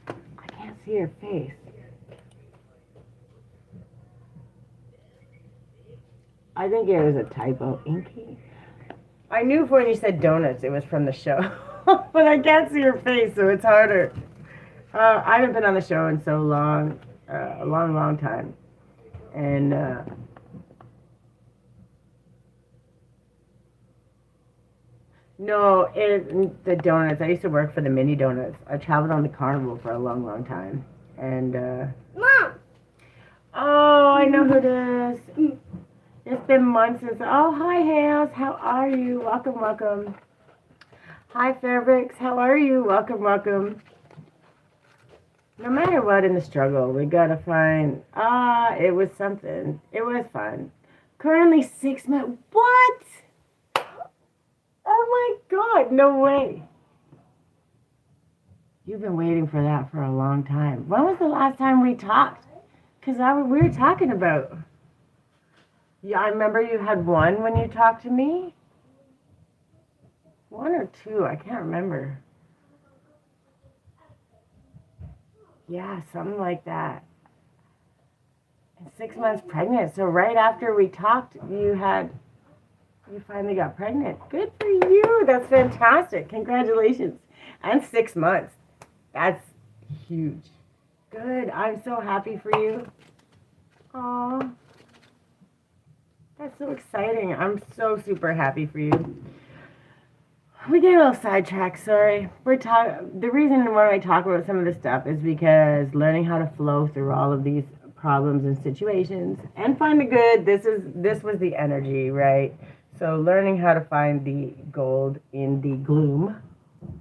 I can't see her face. I think it was a typo. Inky? I knew when you said donuts it was from the show. But I can't see her face, so it's harder. I haven't been on the show in so long. A long time. And no, the donuts. I used to work for the mini donuts. I traveled on the carnival for a long time. And Mom! oh, I know who it is. It's been months since. Oh, hi, Hales. How are you? Welcome. Hi, Fairbricks. How are you? Welcome. No matter what in the struggle, we gotta find, it was something. It was fun. Currently 6 months. What? Oh my God, no way. You've been waiting for that for a long time. When was the last time we talked? Because we were talking about. Yeah, I remember you had one when you talked to me. One or two, I can't remember. Yeah, something like that. And 6 months pregnant. So right after we talked, you finally got pregnant. Good for you. That's fantastic. Congratulations. And 6 months. That's huge. Good. I'm so happy for you. Aw. That's so exciting. I'm so super happy for you. We get a little sidetracked, sorry. The reason why I talk about some of this stuff is because learning how to flow through all of these problems and situations and find the good. This was the energy, right? So learning how to find the gold in the gloom,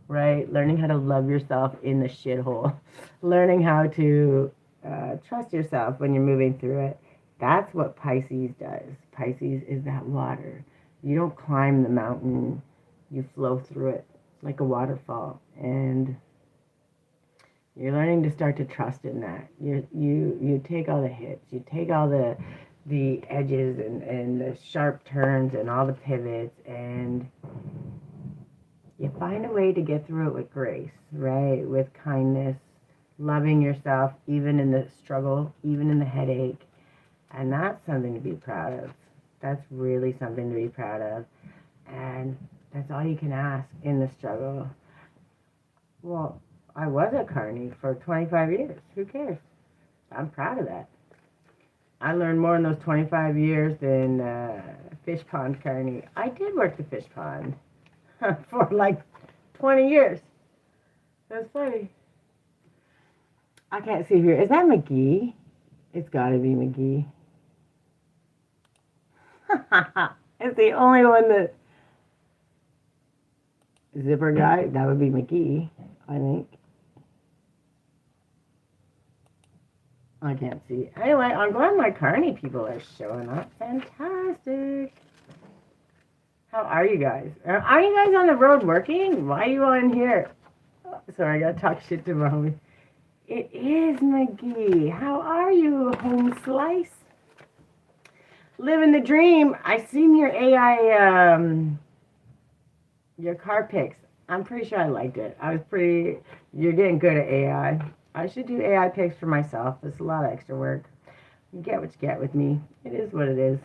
right? Learning how to love yourself in the shithole. Learning how to trust yourself when you're moving through it. That's what Pisces does. Pisces is that water. You don't climb the mountain. You flow through it like a waterfall. And you're learning to start to trust in that. You take all the hits. You take all the edges and the sharp turns and all the pivots, and you find a way to get through it with grace, right? With kindness, loving yourself, even in the struggle, even in the headache. And that's something to be proud of. That's really something to be proud of. And that's all you can ask in the struggle. Well, I was a carny for 25 years. Who cares? I'm proud of that. I learned more in those 25 years than fish pond carny. I did work the fish pond for like 20 years. That's funny. I can't see here. Is that McGee? It's got to be McGee. It's the only one that... Zipper guy, that would be McGee, I think. I can't see. Anyway, I'm glad my carny people are showing up. Fantastic. How are you guys? Are you guys on the road working? Why are you on here? Oh, sorry, I gotta talk shit to my homie. It is McGee. How are you, home slice? Living the dream. I seen your AI, your car pics. I'm pretty sure I liked it. You're getting good at AI. I should do AI pics for myself. It's a lot of extra work. You get what you get with me. It is what it is.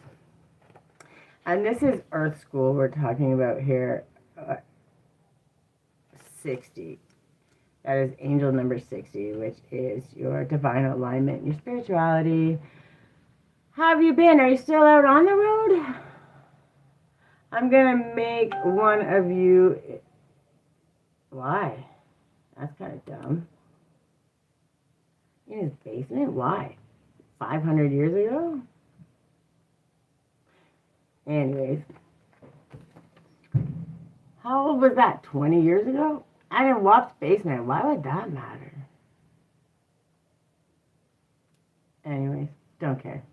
And this is Earth School we're talking about here. 60. That is angel number 60, which is your divine alignment, your spirituality. How have you been? Are you still out on the road? I'm going to make one of you... Why? That's kind of dumb. In his basement? Why? 500 years ago? Anyways. How old was that? 20 years ago? I'm in Wap's basement. Why would that matter? Anyways, don't care.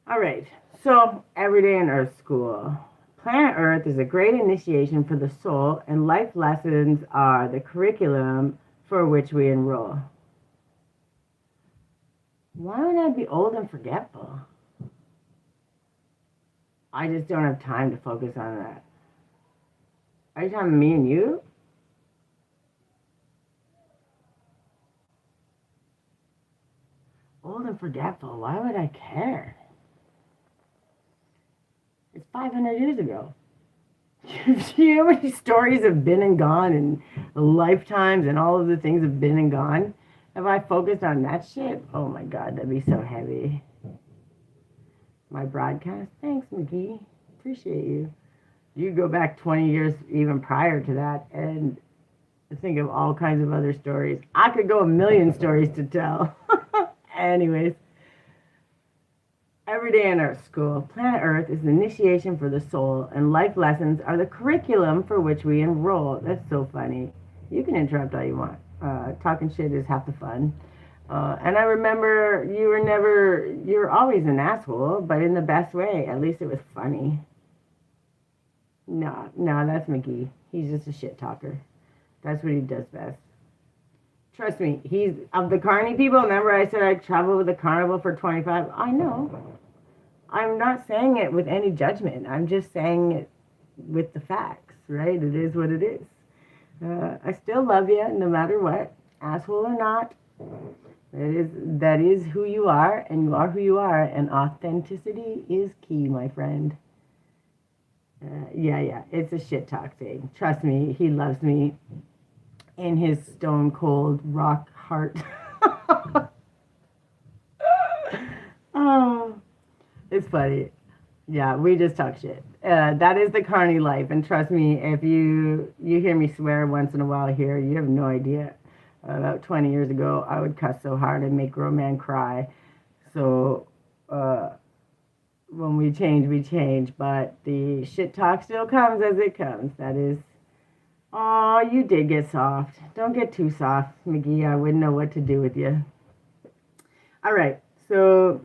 All right. So, every day in Earth School. Planet Earth is a great initiation for the soul, and life lessons are the curriculum for which we enroll. Why would I be old and forgetful? I just don't have time to focus on that. Are you talking to me and you? Old and forgetful. Why would I care? It's 500 years ago. You know how many stories have been and gone, and lifetimes, and all of the things have been and gone? If I focused on that shit, oh my God, that'd be so heavy. My broadcast? Thanks, McGee. Appreciate you. You go back 20 years even prior to that and think of all kinds of other stories. I could go a million stories to tell. Anyways. Every day in Earth School, Planet Earth is the initiation for the soul, and life lessons are the curriculum for which we enroll. That's so funny. You can interrupt all you want. Talking shit is half the fun. And I remember you were always an asshole, but in the best way. At least it was funny. No, no, that's McGee. He's just a shit talker. That's what he does best. Trust me, he's of the Carney people. Remember I said I traveled with the carnival for 25? I know. I'm not saying it with any judgment. I'm just saying it with the facts, right? It is what it is. I still love you no matter what, asshole or not. That is who you are, and you are who you are, and authenticity is key, my friend. Yeah, it's a shit talk thing. Trust me, he loves me in his stone cold rock heart. Oh, it's funny. Yeah, we just talk shit. That is the carny life, and trust me, if you hear me swear once in a while here, you have no idea. About 20 years ago, I would cuss so hard and make grown man cry. So when we change, we change. But the shit talk still comes as it comes. That is, oh, you did get soft. Don't get too soft, McGee. I wouldn't know what to do with you. All right, so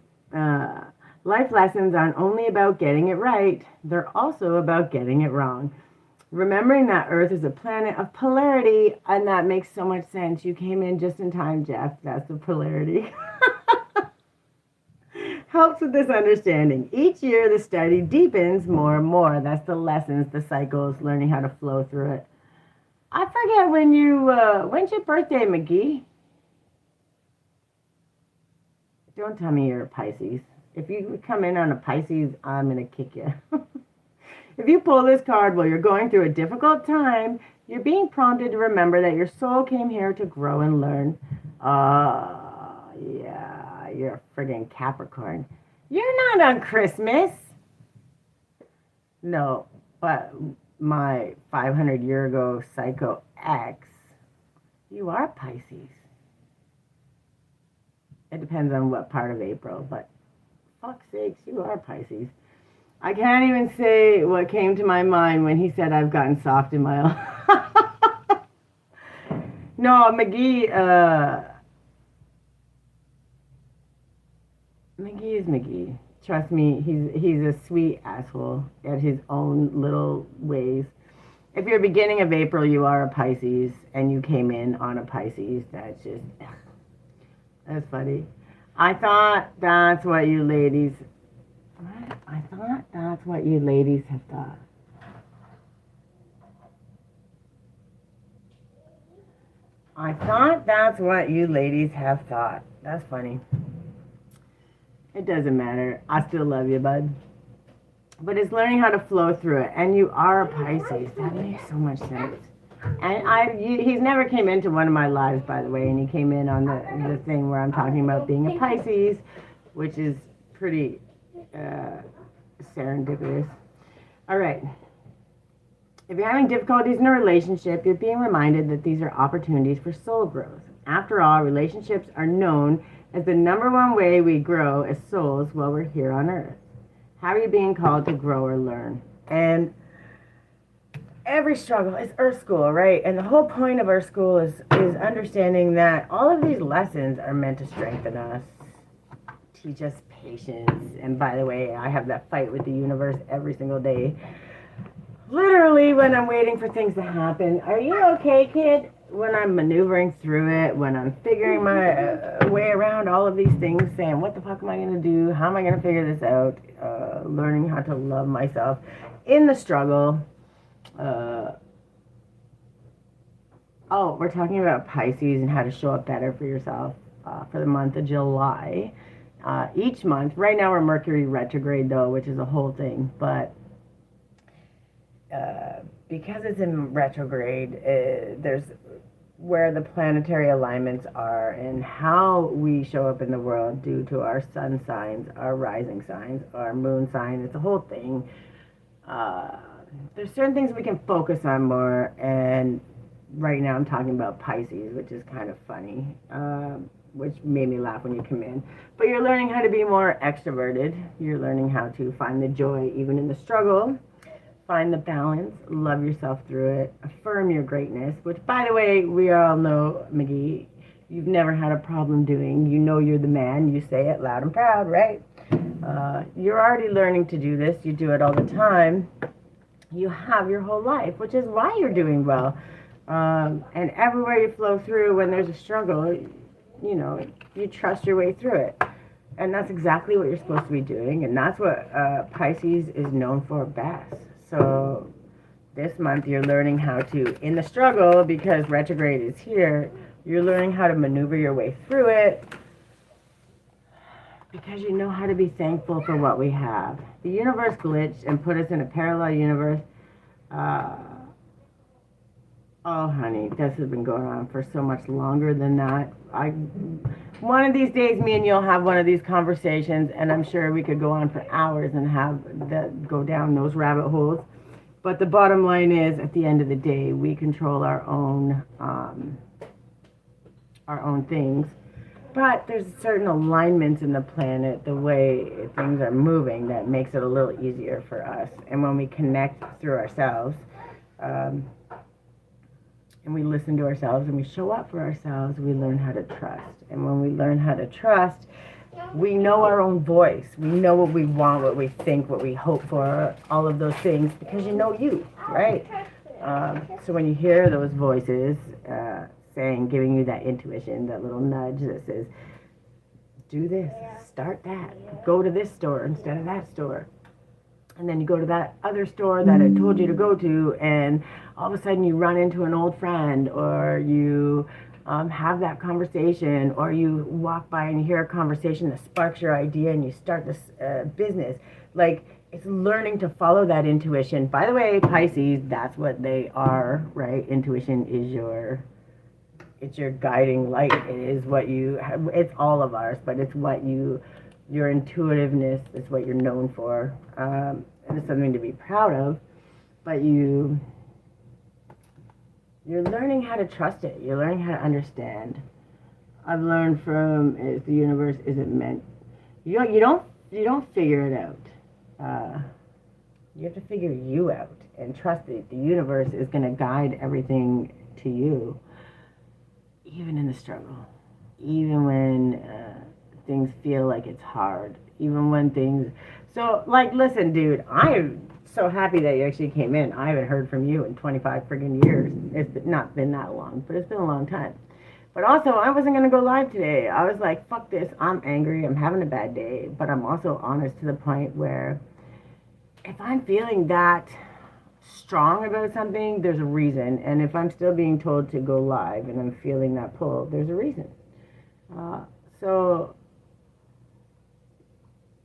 life lessons aren't only about getting it right, they're also about getting it wrong. Remembering that Earth is a planet of polarity, and that makes so much sense. You came in just in time, Jeff. That's the polarity. Helps with this understanding. Each year, the study deepens more and more. That's the lessons, the cycles, learning how to flow through it. I forget when's your birthday, McGee? Don't tell me you're a Pisces. If you come in on a Pisces, I'm going to kick you. If you pull this card while you're going through a difficult time, you're being prompted to remember that your soul came here to grow and learn. Yeah, you're a friggin' Capricorn. You're not on Christmas. No, but my 500-year ago psycho ex, you are Pisces. It depends on what part of April, but fuck's sakes, you are Pisces. I can't even say what came to my mind when he said I've gotten soft in my own. No, McGee is McGee. Trust me, he's a sweet asshole at his own little ways. If you're beginning of April, you are a Pisces, and you came in on a Pisces. That's funny. I thought that's what you ladies have thought. I thought that's what you ladies have thought. That's funny. It doesn't matter. I still love you, bud. But it's learning how to flow through it. And you are a Pisces. That makes so much sense. And he's never came into one of my lives, by the way, and he came in on the thing where I'm talking about being a Pisces, which is pretty serendipitous. All right. If you're having difficulties in a relationship, you're being reminded that these are opportunities for soul growth. After all, relationships are known as the number one way we grow as souls while we're here on Earth. How are you being called to grow or learn? And every struggle is Earth School, right? And the whole point of Earth School is understanding that all of these lessons are meant to strengthen us, teach us patience. And by the way, I have that fight with the universe every single day. Literally, when I'm waiting for things to happen. Are you okay, kid? When I'm maneuvering through it, when I'm figuring my way around all of these things, saying, what the fuck am I going to do? How am I going to figure this out? Learning how to love myself in the struggle. We're talking about Pisces and how to show up better for yourself for the month of July. Each month, right now we're Mercury retrograde though, which is a whole thing, but because it's in retrograde, there's where the planetary alignments are and how we show up in the world due to our sun signs, our rising signs, our moon sign. It's a whole thing. There's certain things we can focus on more, and right now I'm talking about Pisces, which is kind of funny, which made me laugh when you come in. But you're learning how to be more extroverted. You're learning how to find the joy even in the struggle. Find the balance, love yourself through it, affirm your greatness, which, by the way, we all know, McGee, you've never had a problem doing. You know you're the man. You say it loud and proud, right? You're already learning to do this. You do it all the time. You have your whole life, which is why you're doing well. And everywhere you flow through, when there's a struggle, you know, you trust your way through it. And that's exactly what you're supposed to be doing. And that's what Pisces is known for best. So this month you're learning how to, in the struggle, because retrograde is here, you're learning how to maneuver your way through it because you know how to be thankful for what we have. The universe glitched and put us in a parallel universe. Oh, honey, this has been going on for so much longer than that. One of these days, me and you'll have one of these conversations, and I'm sure we could go on for hours and go down those rabbit holes. But the bottom line is, at the end of the day, we control our own things. But there's certain alignments in the planet, the way things are moving, that makes it a little easier for us. And when we connect through ourselves, and we listen to ourselves and we show up for ourselves, we learn how to trust. And when we learn how to trust, we know our own voice. We know what we want, what we think, what we hope for, all of those things, because you know you, right? So when you hear those voices saying, giving you that intuition, that little nudge that says, do this, start that, go to this store instead of that store. And then you go to that other store that I told you to go to, and all of a sudden you run into an old friend, or you have that conversation, or you walk by and you hear a conversation that sparks your idea and you start this business. Like, it's learning to follow that intuition. By the way, Pisces, that's what they are, right? Intuition is it's your guiding light. It is what you have. It's all of ours, but it's what your intuitiveness is what you're known for. And it's something to be proud of, but you're learning how to trust it. You're learning how to understand. I've learned from is the universe isn't meant. You don't figure it out. You have to figure you out and trust that the universe is going to guide everything to you, even in the struggle, even when things feel like it's hard, even when things. So, like, listen, dude, I'm so happy that you actually came in. I haven't heard from you in 25 friggin' years. It's not been that long, but it's been a long time. But also, I wasn't going to go live today. I was like, fuck this. I'm angry. I'm having a bad day. But I'm also honest to the point where if I'm feeling that strong about something, there's a reason. And if I'm still being told to go live and I'm feeling that pull, there's a reason. So,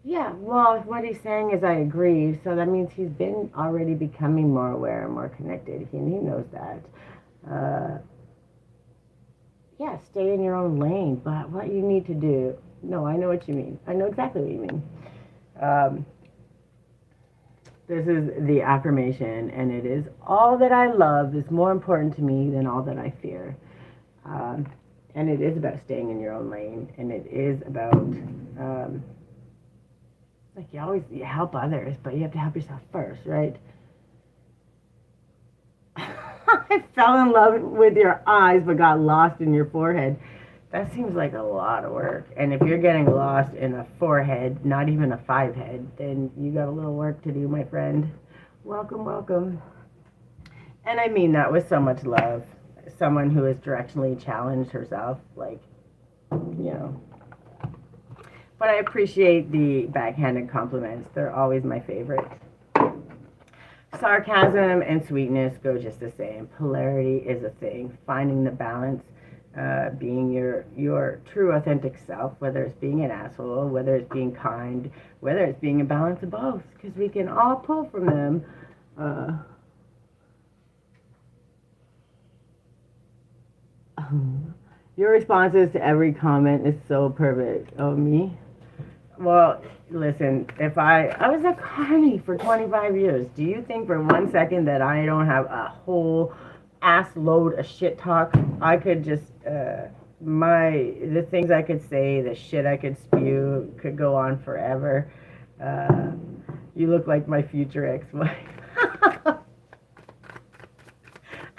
yeah, well, what he's saying is I agree. So that means he's been already becoming more aware and more connected. He knows that. Yeah, stay in your own lane. But what you need to do, no, I know what you mean. I know exactly what you mean. This is the affirmation, and it is, all that I love is more important to me than all that I fear. And it is about staying in your own lane, and it is about, like, you help others, but you have to help yourself first, right? I fell in love with your eyes, but got lost in your forehead. That seems like a lot of work. And if you're getting lost in a forehead, not even a five head, then you got a little work to do, my friend. Welcome, welcome. And I mean that with so much love. Someone who has directionally challenged herself, like, you know. But I appreciate the backhanded compliments. They're always my favorite. Sarcasm and sweetness go just the same. Polarity is a thing. Finding the balance. Being your true authentic self, whether it's being an asshole, whether it's being kind, whether it's being a balance of both, because we can all pull from them. Your responses to every comment is so perfect. Oh, me? Well, listen, if I was a carny for 25 years, do you think for 1 second that I don't have a whole ass load of shit talk? I could just the things I could say, the shit I could spew could go on forever. You look like my future ex-wife.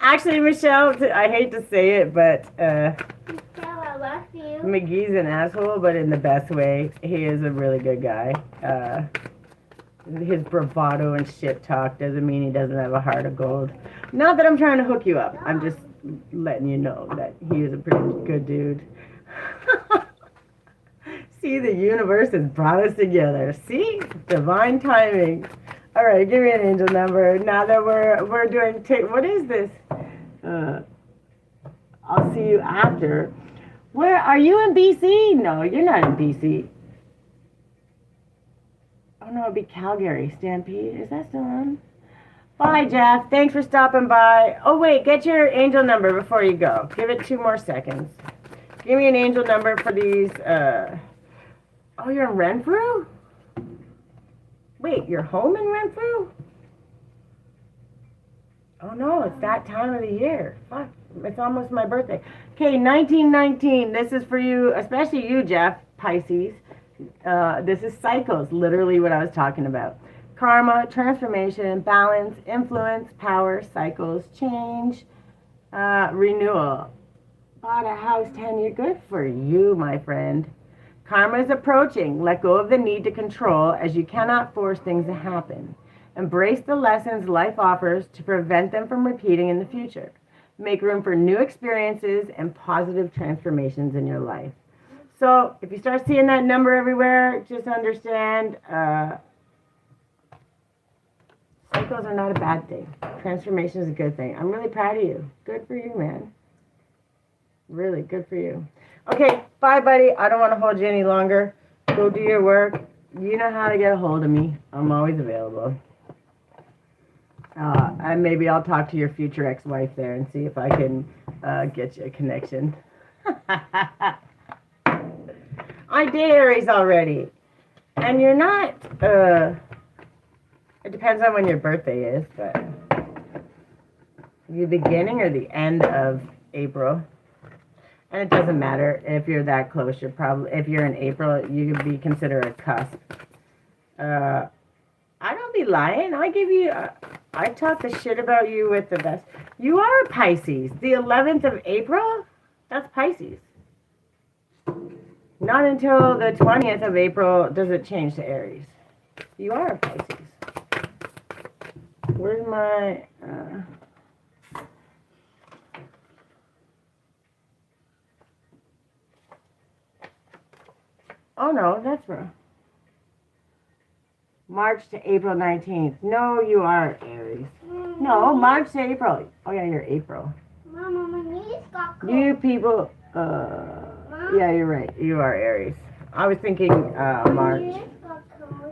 Actually, Michelle, I hate to say it, but Michelle, I love you. McGee's an asshole, but in the best way. He is a really good guy. His bravado and shit talk doesn't mean he doesn't have a heart of gold. Not that I'm trying to hook you up. I'm just letting you know that he is a pretty good dude. See, the universe has brought us together. See? Divine timing. All right, give me an angel number. Now that we're doing, what is this? I'll see you after. Where are you in BC? No, you're not in BC. Oh no, it'd be Calgary. Stampede. Is that still on? Bye, Jeff. Thanks for stopping by. Oh wait, get your angel number before you go. Give it 2 more seconds. Give me an angel number for these. Oh, you're in Renfrew? Wait, you're home in Renfrew? Oh no, it's that time of the year. Fuck, it's almost my birthday. Okay, 1919. This is for you, especially you, Jeff, Pisces. This is cycles, literally what I was talking about. Karma, transformation, balance, influence, power, cycles, change, renewal. Bought a house 10 years. Good for you, my friend. Karma is approaching. Let go of the need to control, as you cannot force things to happen. Embrace the lessons life offers to prevent them from repeating in the future. Make room for new experiences and positive transformations in your life. So if you start seeing that number everywhere, just understand cycles are not a bad thing. Transformation is a good thing. I'm really proud of you. Good for you, man. Really good for you. Okay, bye, buddy. I don't want to hold you any longer. Go do your work. You know how to get a hold of me. I'm always available. And maybe I'll talk to your future ex-wife there and see if I can get you a connection. I did Aries already. And you're not, it depends on when your birthday is, but the beginning or the end of April. And it doesn't matter if you're that close. You're probably, if you're in April, you could be considered a cusp. I don't be lying. I give you, I talk the shit about you with the best. You are a Pisces. The 11th of April, that's Pisces. Not until the 20th of April does it change to Aries. You are a Pisces. Where's my, oh no, that's wrong. March to April 19th. No, you are Aries. No, March to April. Oh yeah, you're April. Mama, my knees got cold. You people, yeah, you're right. You are Aries. I was thinking March.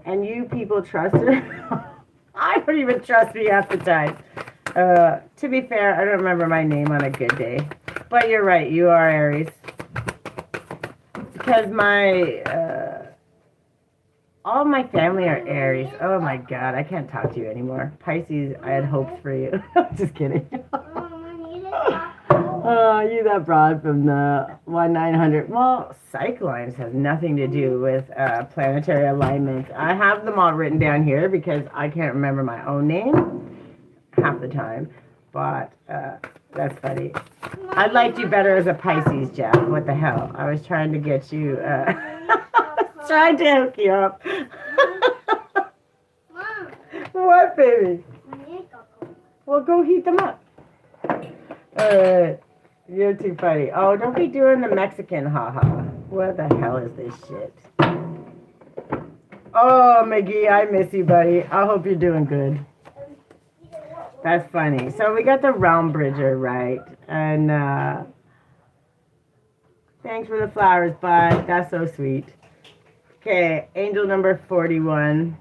And you people trust her. I don't even trust me half the time. To be fair, I don't remember my name on a good day. But you're right. You are Aries. Because my, all my family are Aries. Oh my God, I can't talk to you anymore. Pisces, I had hopes for you. Just kidding. Oh, you that broad from the 1-900. Well, psych lines have nothing to do with planetary alignment. I have them all written down here because I can't remember my own name half the time. But that's funny. I liked you better as a Pisces, Jeff. What the hell? I was trying to get you, trying to hook you up. Mom. What, baby? My knees got cold. Well, go heat them up. You're too funny. Oh, don't be doing the Mexican haha. What the hell is this shit? Oh, McGee, I miss you, buddy. I hope you're doing good. That's funny. So we got the Realm Bridger, right? And thanks for the flowers, bud. That's so sweet. Okay, angel number 41.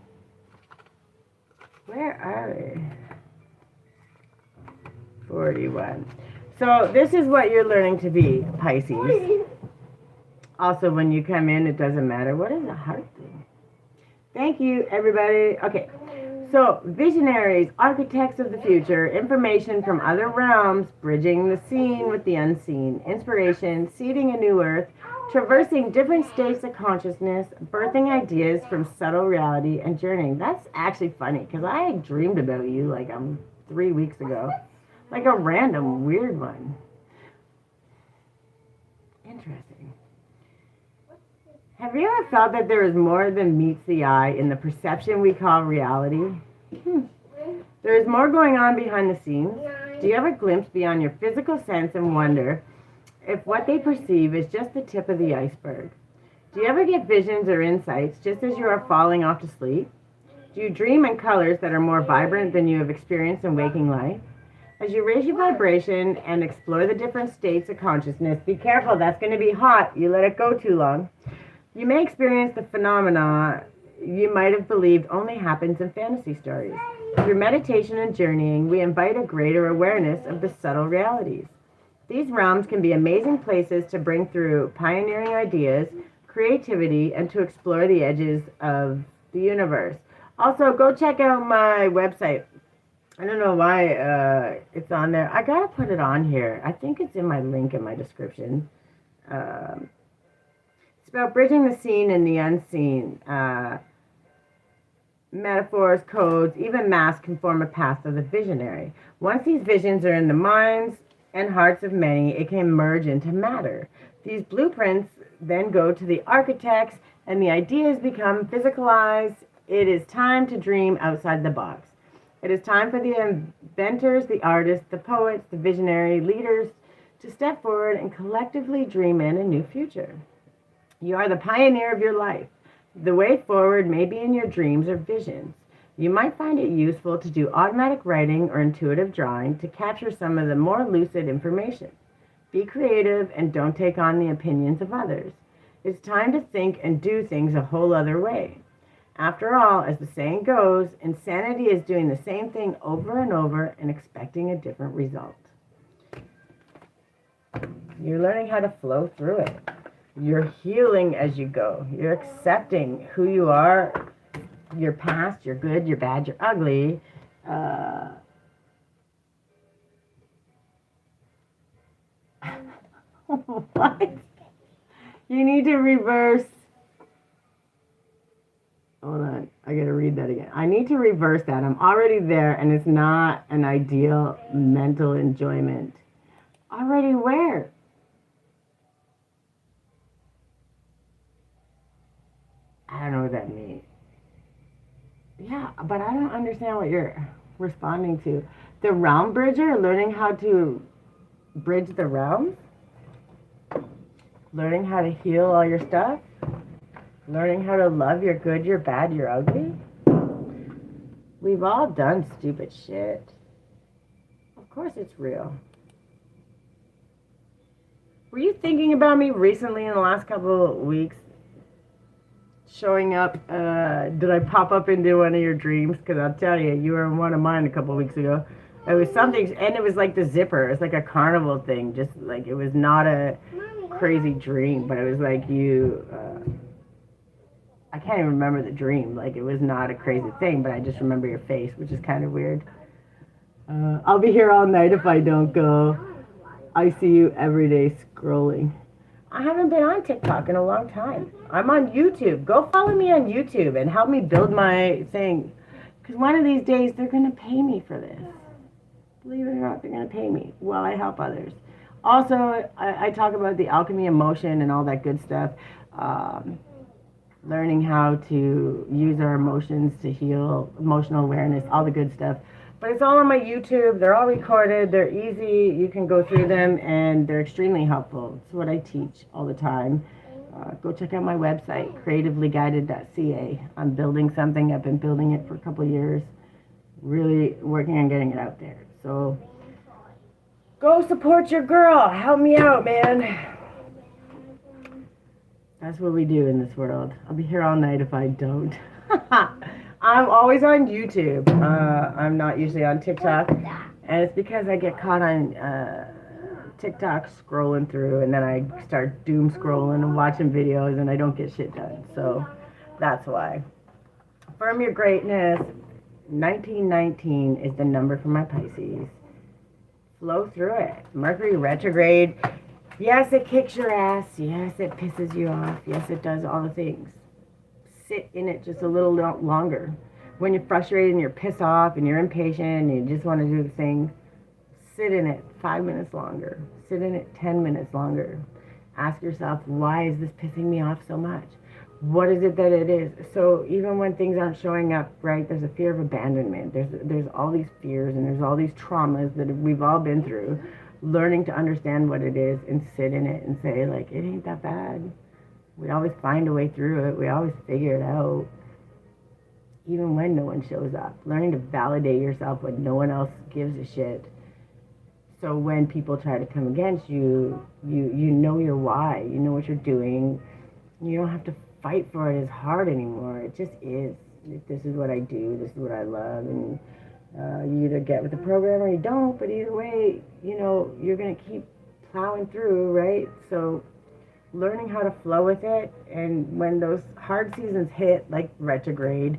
Where are we? 41. So this is what you're learning to be, Pisces. Also, when you come in, it doesn't matter. What is a heart thing? Thank you, everybody. Okay. So, visionaries, architects of the future, information from other realms, bridging the seen with the unseen, inspiration, seeding a new earth, traversing different states of consciousness, birthing ideas from subtle reality, and journeying. That's actually funny, because I dreamed about you like 3 weeks ago. Like a random weird one. Interesting. Have you ever felt that there is more than meets the eye in the perception we call reality? There is more going on behind the scenes. Do you ever glimpse beyond your physical sense and wonder if what they perceive is just the tip of the iceberg? Do you ever get visions or insights just as you are falling off to sleep? Do you dream in colors that are more vibrant than you have experienced in waking life? As you raise your vibration and explore the different states of consciousness, be careful, that's going to be hot. You let it go too long. You may experience the phenomena you might have believed only happens in fantasy stories. Through meditation and journeying, we invite a greater awareness of the subtle realities. These realms can be amazing places to bring through pioneering ideas, creativity, and to explore the edges of the universe. Also, go check out my website. I don't know why it's on there. I gotta put it on here. I think it's in my link in my description. It's about bridging the seen and the unseen. Metaphors, codes, even masks can form a path for the visionary. Once these visions are in the minds and hearts of many, it can merge into matter. These blueprints then go to the architects, and the ideas become physicalized. It is time to dream outside the box. It is time for the inventors, the artists, the poets, the visionary leaders to step forward and collectively dream in a new future. You are the pioneer of your life. The way forward may be in your dreams or visions. You might find it useful to do automatic writing or intuitive drawing to capture some of the more lucid information. Be creative and don't take on the opinions of others. It's time to think and do things a whole other way. After all, as the saying goes, insanity is doing the same thing over and over and expecting a different result. You're learning how to flow through it. You're healing as you go. You're accepting who you are, your past, your good, your bad, your ugly. What? You need to reverse. Hold on. I gotta read that again. I need to reverse that. I'm already there and it's not an ideal mental enjoyment. Already where? I don't know what that means. Yeah, but I don't understand what you're responding to. The realm bridger, learning how to bridge the realms? Learning how to heal all your stuff? Learning how to love your good, your bad, your ugly? We've all done stupid shit. Of course it's real. Were you thinking about me recently in the last couple of weeks? Showing up, did I pop up into one of your dreams? Because I'll tell you, you were in one of mine a couple of weeks ago. It was something, and it was like the zipper. It's like a carnival thing. Just like, it was not a crazy dream, but it was like you, I can't even remember the dream. Like, it was not a crazy thing, but I just remember your face, which is kind of weird. I'll be here all night if I don't go. I see you every day scrolling. I haven't been on TikTok in a long time. I'm on YouTube. Go follow me on YouTube and help me build my thing. Because one of these days, they're going to pay me for this. Believe it or not, they're going to pay me while I help others. Also, I talk about the alchemy of motion and all that good stuff. Learning how to use our emotions to heal, emotional awareness, all the good stuff. But it's all on my YouTube. They're all recorded. They're easy. You can go through them, and they're extremely helpful. It's what I teach all the time. Go check out my website, creativelyguided.ca. I'm building something. I've been building it for a couple of years. Really working on getting it out there. So go support your girl. Help me out, man. That's what we do in this world. I'll be here all night if I don't. I'm always on YouTube. I'm not usually on TikTok. And it's because I get caught on TikTok scrolling through, and then I start doom scrolling and watching videos, and I don't get shit done. So that's why. Affirm your greatness. 1919 is the number for my Pisces. Flow through it. Mercury retrograde. Yes, it kicks your ass. Yes, it pisses you off. Yes, it does all the things. Sit in it just a little longer. When you're frustrated and you're pissed off and you're impatient and you just want to do the thing, sit in it 5 minutes longer. Sit in it 10 minutes longer. Ask yourself, why is this pissing me off so much? What is it that it is? So even when things aren't showing up, right, there's a fear of abandonment. There's all these fears and there's all these traumas that we've all been through. Learning to understand what it is and sit in it and say, like, it ain't that bad. We always find a way through it. We always figure it out. Even when no one shows up. Learning to validate yourself when no one else gives a shit. So when people try to come against you, you know your why. You know what you're doing. You don't have to fight for it as hard anymore. It just is. This is what I do. This is what I love. And you either get with the program or you don't. But either way, you know, you're going to keep plowing through, right? So learning how to flow with it. And when those hard seasons hit, like retrograde,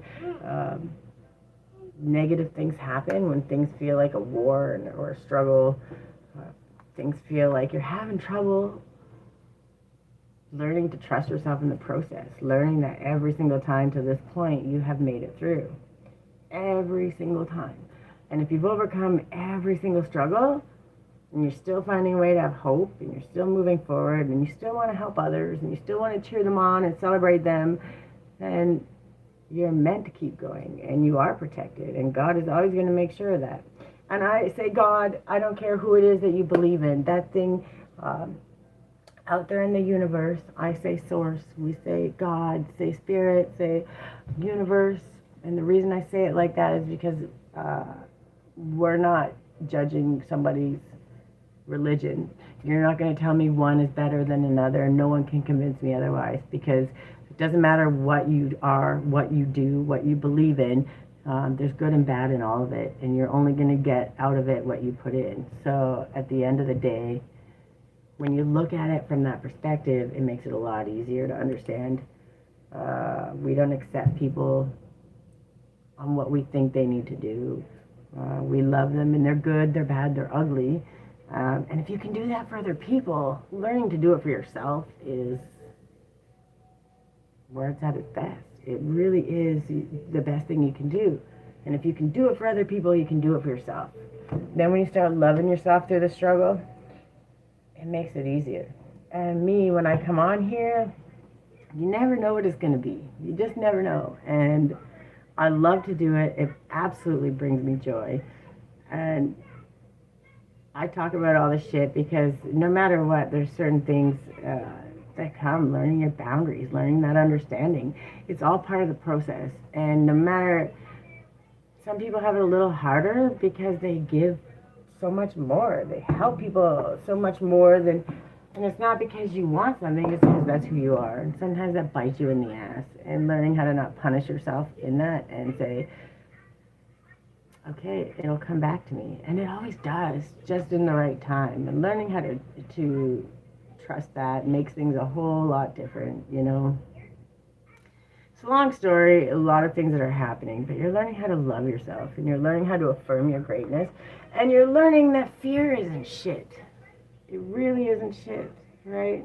negative things happen, when things feel like a war or a struggle, things feel like you're having trouble, learning to trust yourself in the process, learning that every single time to this point you have made it through. Every single time. And if you've overcome every single struggle, and you're still finding a way to have hope, and you're still moving forward, and you still want to help others, and you still want to cheer them on and celebrate them, then you're meant to keep going, and you are protected, and God is always going to make sure of that. And I say God, I don't care who it is that you believe in, that thing out there in the universe. I say source, we say God, say spirit, say universe. And the reason I say it like that is because we're not judging somebody's religion. You're not going to tell me one is better than another, and no one can convince me otherwise, because it doesn't matter what you are, what you do, what you believe in. There's good and bad in all of it, and you're only going to get out of it what you put in. So at the end of the day, when you look at it from that perspective, it makes it a lot easier to understand. We don't accept people on what we think they need to do. We love them, and they're good, they're bad, they're ugly. And if you can do that for other people, learning to do it for yourself is where it's at its best. It really is the best thing you can do. And if you can do it for other people, you can do it for yourself. Then when you start loving yourself through the struggle, it makes it easier. And me, when I come on here, you never know what it's going to be. You just never know. And I love to do it. It absolutely brings me joy. And I talk about all this shit because no matter what, there's certain things that come, learning your boundaries, learning that understanding. It's all part of the process. And no matter, some people have it a little harder because they give so much more. They help people so much more than, and it's not because you want something, it's because that's who you are. And sometimes that bites you in the ass. And learning how to not punish yourself in that and say, okay, it'll come back to me. And it always does, just in the right time. And learning how to trust that makes things a whole lot different, you know. It's a long story, a lot of things that are happening, but you're learning how to love yourself, and you're learning how to affirm your greatness, and you're learning that fear isn't shit. It really isn't shit, right?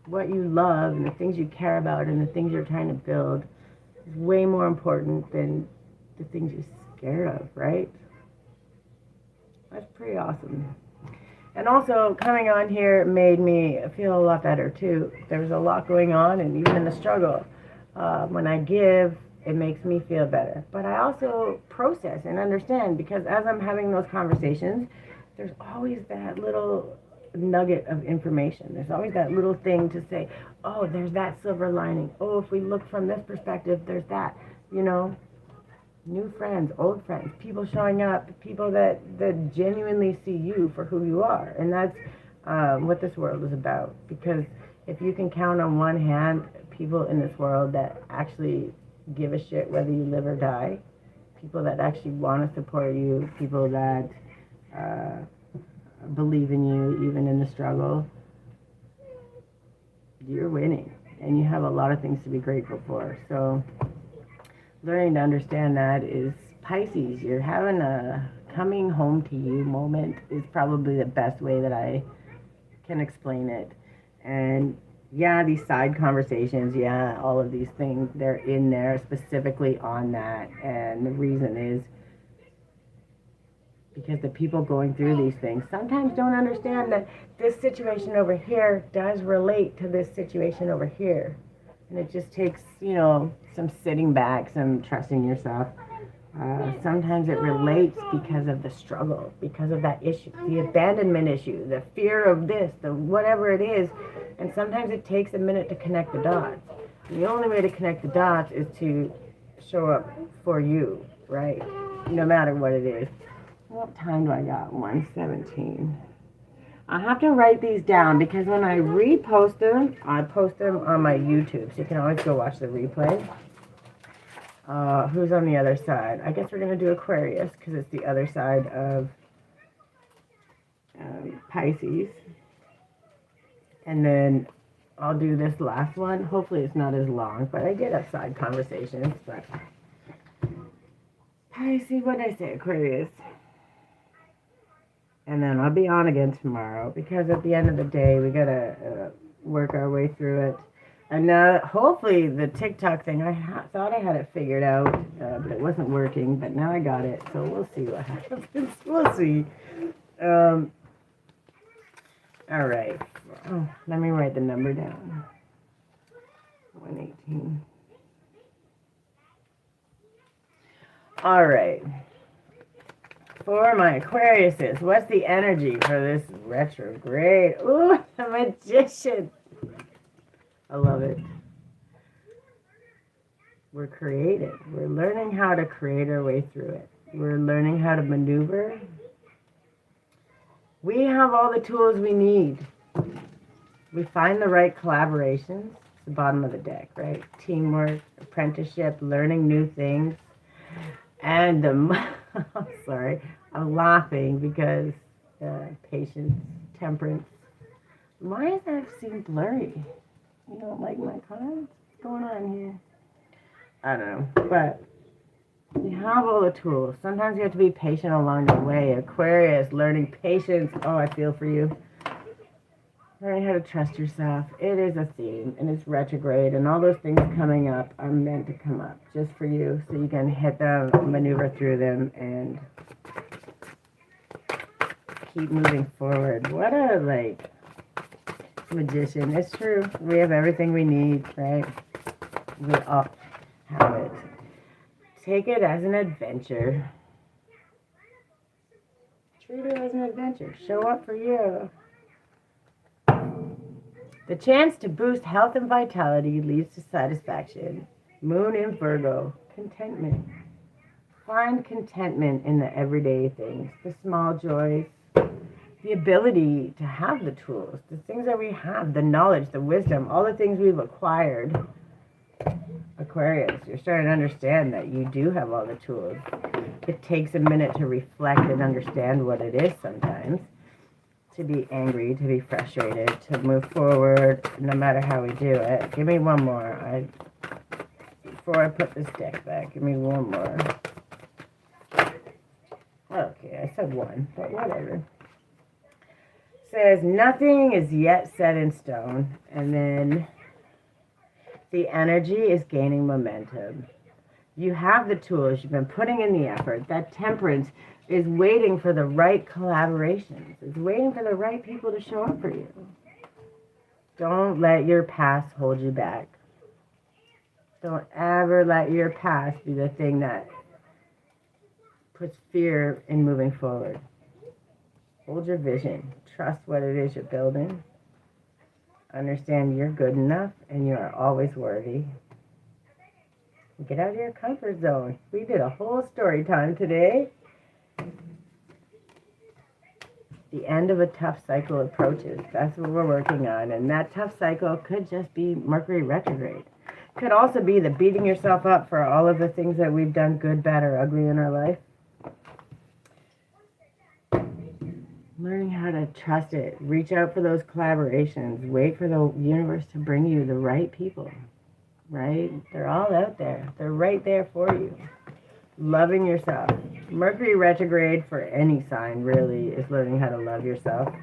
What you love and the things you care about and the things you're trying to build is way more important than the things you're scared of, right? That's pretty awesome. And also, coming on here made me feel a lot better, too. There was a lot going on, and even in the struggle, when I give, it makes me feel better. But I also process and understand, because as I'm having those conversations, there's always that little nugget of information. There's always that little thing to say, oh, there's that silver lining. Oh, if we look from this perspective, there's that, you know. New friends, old friends, people showing up, people that genuinely see you for who you are. And that's what this world is about. Because if you can count on one hand people in this world that actually give a shit whether you live or die, people that actually want to support you, people that believe in you even in the struggle, you're winning. And you have a lot of things to be grateful for. So learning to understand that is Pisces. You're having a coming home to you moment is probably the best way that I can explain it. And yeah, these side conversations, yeah, all of these things, they're in there specifically on that. And the reason is Because the people going through these things sometimes don't understand that this situation over here does relate to this situation over here. And it just takes, some sitting back, some trusting yourself. Sometimes it relates because of the struggle, because of that issue, the abandonment issue, the fear of this, the whatever it is. And sometimes it takes a minute to connect the dots. And the only way to connect the dots is to show up for you, right? No matter what it is. What time do I got? 1:17. I have to write these down because when I repost them, I post them on my YouTube. So you can always go watch the replay. Who's on the other side? I guess we're going to do Aquarius because it's the other side of Pisces. And then I'll do this last one. Hopefully it's not as long, but I did have side conversations. But Pisces, what did I say? Aquarius. And then I'll be on again tomorrow because at the end of the day, we got to work our way through it. And hopefully the TikTok thing, I thought I had it figured out, but it wasn't working. But now I got it, so we'll see what happens. We'll see. All right. Oh, let me write the number down. 118. All right. For my Aquariuses, what's the energy for this retrograde? Ooh, the Magician. I love it. We're creative. We're learning how to create our way through it. We're learning how to maneuver. We have all the tools we need. We find the right collaborations. It's the bottom of the deck, right? Teamwork, apprenticeship, learning new things. And I'm sorry, I'm laughing because patience, temperance. Why does that seem blurry? You don't like my cards? What's going on here? I don't know, but you have all the tools. Sometimes you have to be patient along the way. Aquarius, learning patience. Oh, I feel for you. Learning how to trust yourself. It is a theme, and it's retrograde, and all those things coming up are meant to come up just for you, so you can hit them, maneuver through them, and keep moving forward. What a, magician. It's true. We have everything we need, right? We all have it. Take it as an adventure. Treat it as an adventure. Show up for you. The chance to boost health and vitality leads to satisfaction. Moon in Virgo. Contentment. Find contentment in the everyday things, the small joys, the ability to have the tools, the things that we have, the knowledge, the wisdom, all the things we've acquired. Aquarius, you're starting to understand that you do have all the tools. It takes a minute to reflect and understand what it is sometimes. To be angry, to be frustrated, to move forward, no matter how we do it. Give me one more. Before I put this deck back, give me one more. Okay, I said one, but whatever. Says, nothing is yet set in stone. And then the energy is gaining momentum. You have the tools. You've been putting in the effort. That temperance is waiting for the right collaborations. It's waiting for the right people to show up for you. Don't let your past hold you back. Don't ever let your past be the thing that puts fear in moving forward. Hold your vision. Trust what it is you're building. Understand you're good enough and you are always worthy. Get out of your comfort zone. We did a whole story time today. The end of a tough cycle approaches. That's what we're working on. And that tough cycle could just be Mercury retrograde. Could also be the beating yourself up for all of the things that we've done good, bad, or ugly in our life. Learning how to trust it. Reach out for those collaborations. Wait for the universe to bring you the right people. Right? They're all out there. They're right there for you. Loving yourself. Mercury retrograde for any sign really is learning how to love yourself.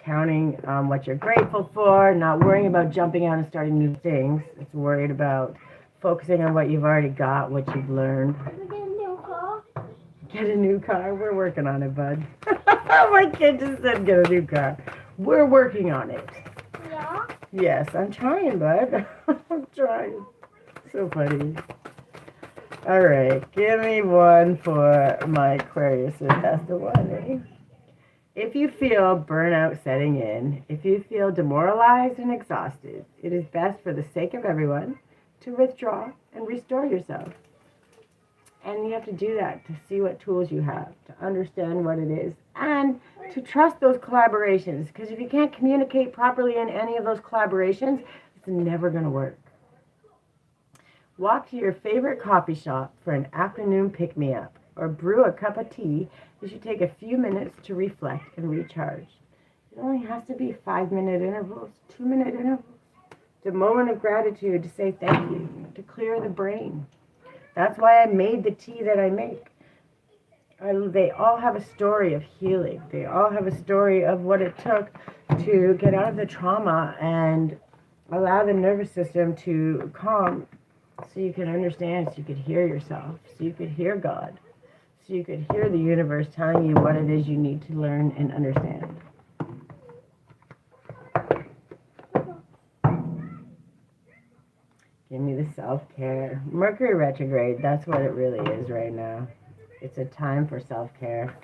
Counting on what you're grateful for. Not worrying about jumping out and starting new things. It's worried about focusing on what you've already got, what you've learned. Get a new car. We're working on it, bud. My kid just said get a new car. We're working on it. Yeah. Yes, I'm trying, bud. I'm trying. So funny. All right, give me one for my Aquarius. That's the one, eh? If you feel burnout setting in, if you feel demoralized and exhausted, it is best for the sake of everyone to withdraw and restore yourself. And you have to do that to see what tools you have, to understand what it is, and to trust those collaborations. Because if you can't communicate properly in any of those collaborations, it's never going to work. Walk to your favorite coffee shop for an afternoon pick-me-up, or brew a cup of tea. You should take a few minutes to reflect and recharge. It only has to be 5-minute intervals, 2-minute intervals. It's a moment of gratitude to say thank you, to clear the brain. That's why I made the tea that I make. They all have a story of healing. They all have a story of what it took to get out of the trauma and allow the nervous system to calm so you can understand, so you could hear yourself, so you could hear God, so you could hear the universe telling you what it is you need to learn and understand. Give me the self-care. Mercury retrograde, that's what it really is right now. It's a time for self-care.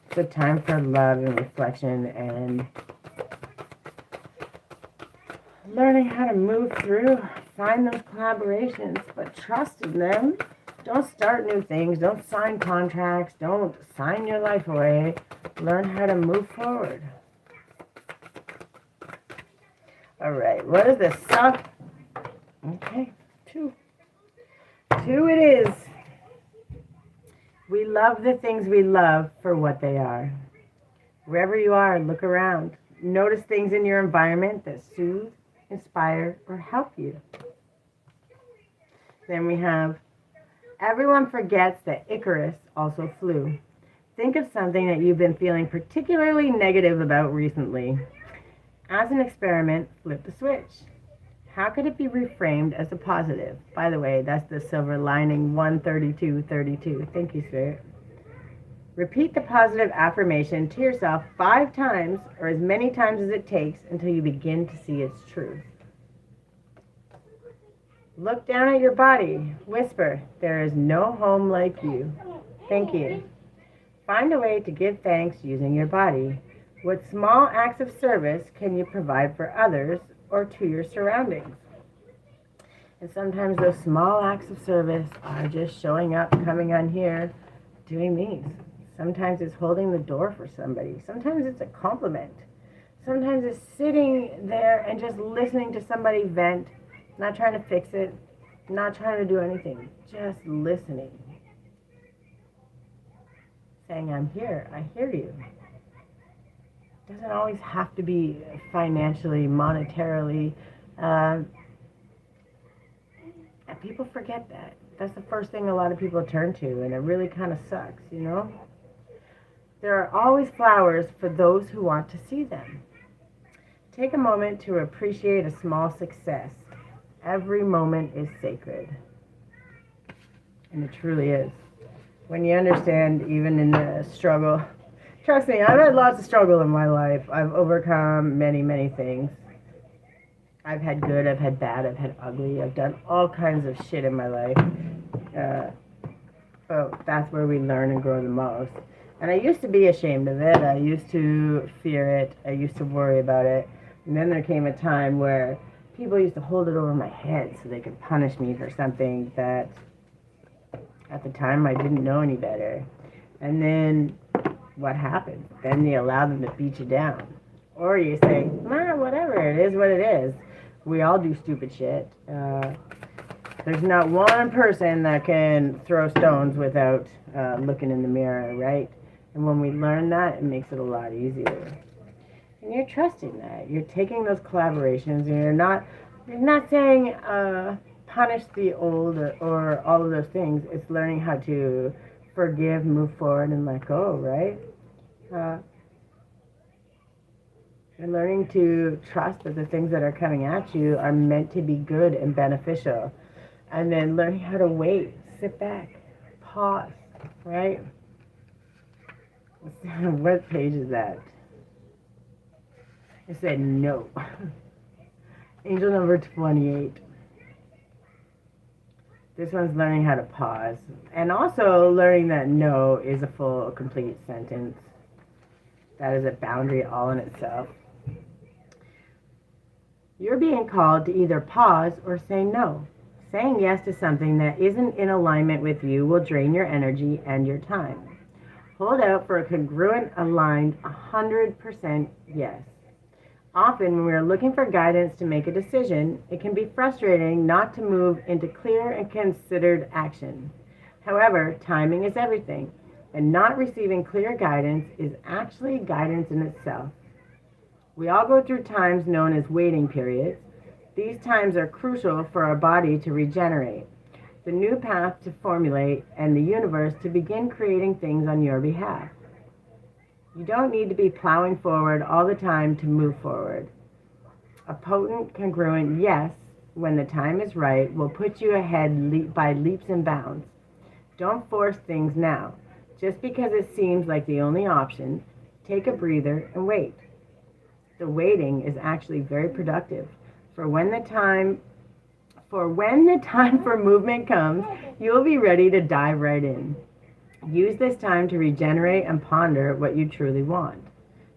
It's a time for love and reflection and learning how to move through, find those collaborations, but trust in them. Don't start new things. Don't sign contracts. Don't sign your life away. Learn how to move forward. All right, what is this? Okay, 2. 2 it is. We love the things we love for what they are. Wherever you are, look around. Notice things in your environment that soothe, inspire, or help you. Then we have, everyone forgets that Icarus also flew. Think of something that you've been feeling particularly negative about recently. As an experiment, flip the switch. How could it be reframed as a positive? By the way, that's the silver lining 13232. Thank you, Spirit. Repeat the positive affirmation to yourself 5 times or as many times as it takes until you begin to see its truth. Look down at your body. Whisper, there is no home like you. Thank you. Find a way to give thanks using your body. What small acts of service can you provide for others or to your surroundings? And sometimes those small acts of service are just showing up, coming on here, doing these. Sometimes it's holding the door for somebody. Sometimes it's a compliment. Sometimes it's sitting there and just listening to somebody vent, not trying to fix it, not trying to do anything, just listening. Saying, I'm here, I hear you. It doesn't always have to be financially, monetarily. And people forget that. That's the first thing a lot of people turn to, and it really kind of sucks, you know? There are always flowers for those who want to see them. Take a moment to appreciate a small success. Every moment is sacred. And it truly is. When you understand, even in the struggle, trust me, I've had lots of struggle in my life. I've overcome many, many things. I've had good, I've had bad, I've had ugly. I've done all kinds of shit in my life. That's where we learn and grow the most. And I used to be ashamed of it. I used to fear it. I used to worry about it. And then there came a time where people used to hold it over my head so they could punish me for something that at the time I didn't know any better. And then what happened? Then you allow them to beat you down. Or you say, nah, whatever, it is what it is. We all do stupid shit. There's not one person that can throw stones without looking in the mirror, right? And when we learn that, it makes it a lot easier. And you're trusting that. You're taking those collaborations and you're not saying punish the old or all of those things. It's learning how to forgive, move forward, and let go, right? And learning to trust that the things that are coming at you are meant to be good and beneficial. And then learning how to wait, sit back, pause, right? What page is that? I said no. Angel number 28. This one's learning how to pause. And also learning that no is a full, complete sentence. That is a boundary all in itself. You're being called to either pause or say no. Saying yes to something that isn't in alignment with you will drain your energy and your time. Hold out for a congruent, aligned, 100% yes. Often, when we are looking for guidance to make a decision, it can be frustrating not to move into clear and considered action. However, timing is everything, and not receiving clear guidance is actually guidance in itself. We all go through times known as waiting periods. These times are crucial for our body to regenerate, the new path to formulate, and the universe to begin creating things on your behalf. You don't need to be plowing forward all the time to move forward. A potent, congruent yes, when the time is right, will put you ahead by leaps and bounds. Don't force things now. Just because it seems like the only option, take a breather and wait. The waiting is actually very productive. For when the time for movement comes, you'll be ready to dive right in. Use this time to regenerate and ponder what you truly want.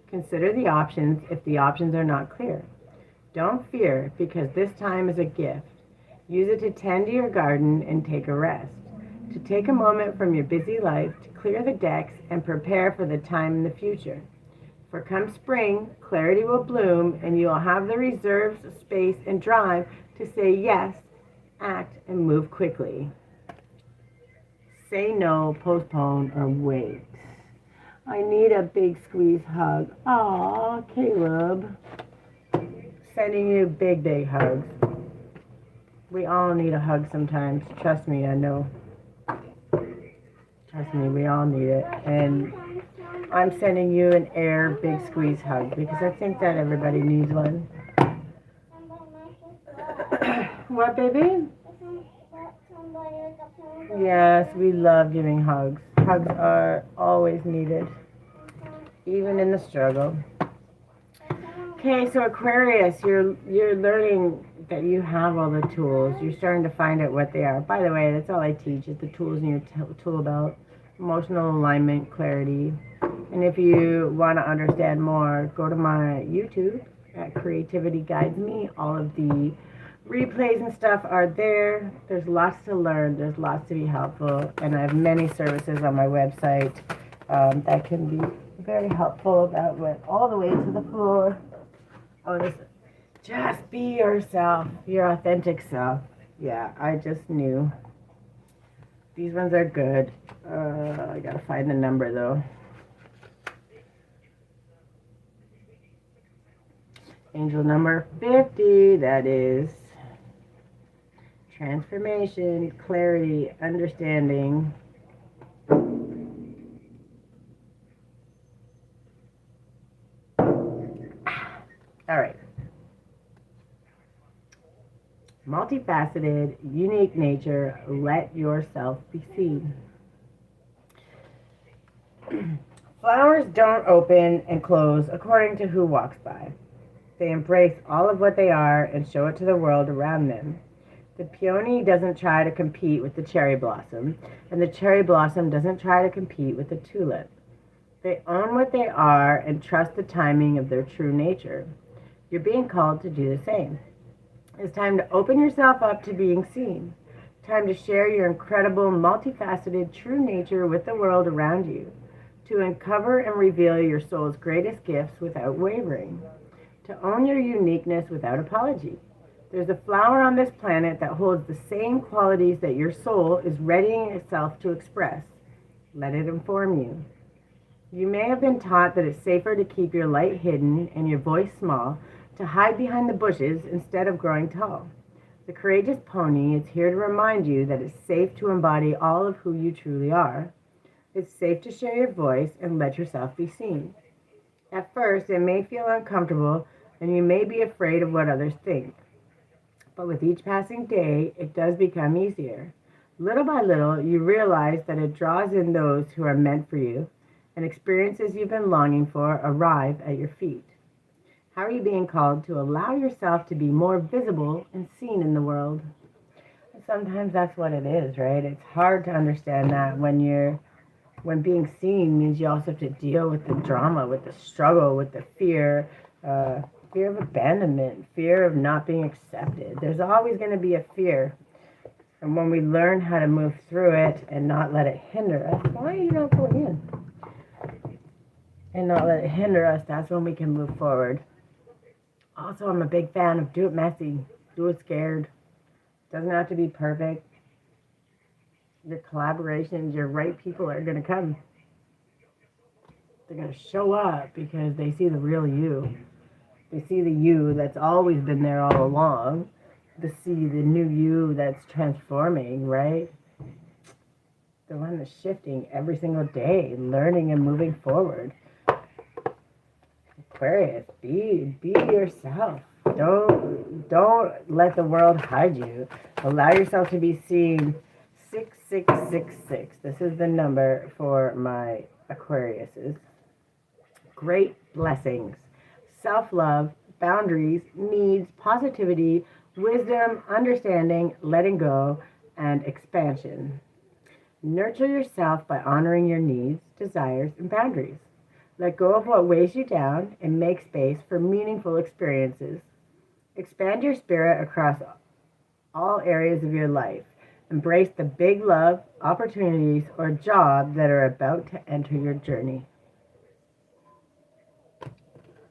Consider the options if the options are not clear. Don't fear, because this time is a gift. Use it to tend to your garden and take a rest. To take a moment from your busy life to clear the decks and prepare for the time in the future. For come spring, clarity will bloom and you will have the reserves, space, and drive to say yes, act, and move quickly. Say no, postpone, or wait. I need a big squeeze hug. Aw, Caleb. Sending you big, big hugs. We all need a hug sometimes. Trust me, I know. Trust me, we all need it. And I'm sending you an air big squeeze hug because I think that everybody needs one. What, baby? Yes, we love giving hugs. Hugs are always needed, even in the struggle. Okay, so Aquarius, you're learning that you have all the tools. You're starting to find out what they are. By the way, that's all I teach is the tools in your tool belt. Emotional alignment, clarity. And if you want to understand more, go to my YouTube at Creativity Guides Me. All of the replays and stuff are there. There's lots to learn. There's lots to be helpful. And I have many services on my website that can be very helpful. That went all the way to the floor. Oh, just be yourself, your authentic self. Yeah, I just knew. These ones are good. I gotta find the number though. Angel number 50, that is transformation, clarity, understanding. All right. Multifaceted, unique nature, let yourself be seen. Flowers don't open and close according to who walks by. They embrace all of what they are and show it to the world around them. The peony doesn't try to compete with the cherry blossom, and the cherry blossom doesn't try to compete with the tulip. They own what they are and trust the timing of their true nature. You're being called to do the same. It's time to open yourself up to being seen. Time to share your incredible, multifaceted, true nature with the world around you. To uncover and reveal your soul's greatest gifts without wavering. To own your uniqueness without apology. There's a flower on this planet that holds the same qualities that your soul is readying itself to express. Let it inform you. You may have been taught that it's safer to keep your light hidden and your voice small, to hide behind the bushes instead of growing tall. The courageous pony is here to remind you that it's safe to embody all of who you truly are. It's safe to share your voice and let yourself be seen. At first, it may feel uncomfortable and you may be afraid of what others think. But with each passing day, it does become easier. Little by little, you realize that it draws in those who are meant for you, and experiences you've been longing for arrive at your feet. How are you being called to allow yourself to be more visible and seen in the world? And sometimes that's what it is, right? It's hard to understand that when being seen means you also have to deal with the drama, with the struggle, with the fear, fear of abandonment, fear of not being accepted. There's always going to be a fear. And when we learn how to move through it and not let it hinder us, why are you not going in? And not let it hinder us, that's when we can move forward. Also, I'm a big fan of do it messy, do it scared. Doesn't have to be perfect. Your collaborations, your right people are going to come. They're going to show up because they see the real you. They see the you that's always been there all along. They see the new you that's transforming, right? The one that's shifting every single day, learning and moving forward. Aquarius, be yourself. Don't let the world hide you. Allow yourself to be seen. 6666. This is the number for my Aquariuses. Great blessings. Self-love, boundaries, needs, positivity, wisdom, understanding, letting go, and expansion. Nurture yourself by honoring your needs, desires, and boundaries. Let go of what weighs you down and make space for meaningful experiences. Expand your spirit across all areas of your life. Embrace the big love, opportunities, or job that are about to enter your journey.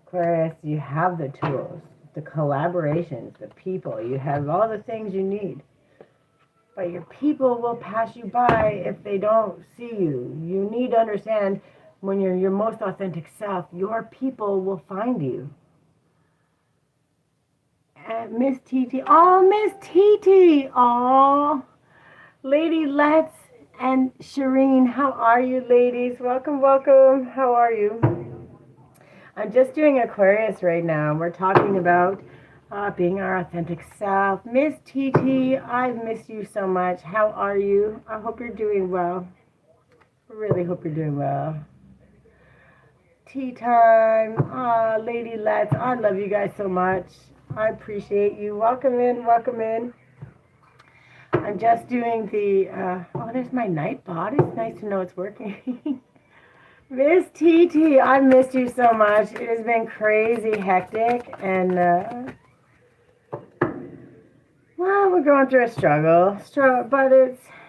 Aquarius, you have the tools, the collaborations, the people. You have all the things you need. But your people will pass you by if they don't see you. You need to understand when you're your most authentic self, your people will find you. And Miss TT, oh, Miss TT, oh. Lady Let's and Shireen, how are you, ladies? Welcome, welcome. How are you? I'm just doing Aquarius right now. We're talking about being our authentic self. Miss TT, I've missed you so much. How are you? I hope you're doing well. I really hope you're doing well. Tea time. Lady Let's, I love you guys so much. I appreciate you. Welcome in, welcome in. I'm just doing the, oh, there's my Nightbot. It's nice to know it's working. Miss TT, I missed you so much. It has been crazy hectic, and, well, we're going through a struggle, but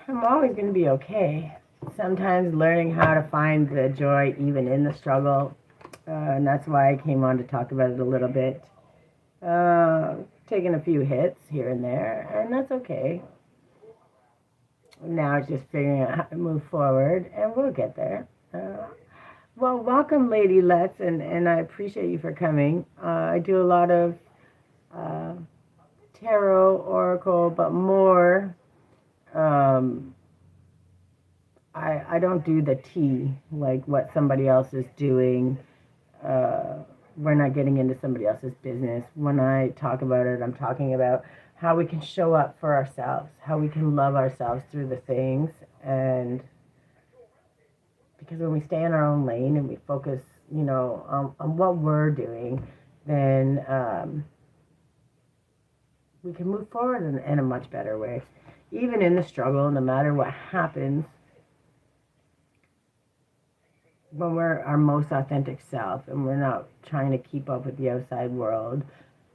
I'm always going to be okay. Sometimes learning how to find the joy even in the struggle, and that's why I came on to talk about it a little bit. Taking a few hits here and there, and that's okay. Now it's just figuring out how to move forward, and we'll get there. Well, welcome, Lady Let's, and I appreciate you for coming. I do a lot of tarot, oracle, but more, I don't do the tea, like what somebody else is doing. We're not getting into somebody else's business. When I talk about it, I'm talking about how we can show up for ourselves, how we can love ourselves through the things. And because when we stay in our own lane and we focus, on what we're doing, then we can move forward in a much better way. Even in the struggle, no matter what happens, when we're our most authentic self and we're not trying to keep up with the outside world,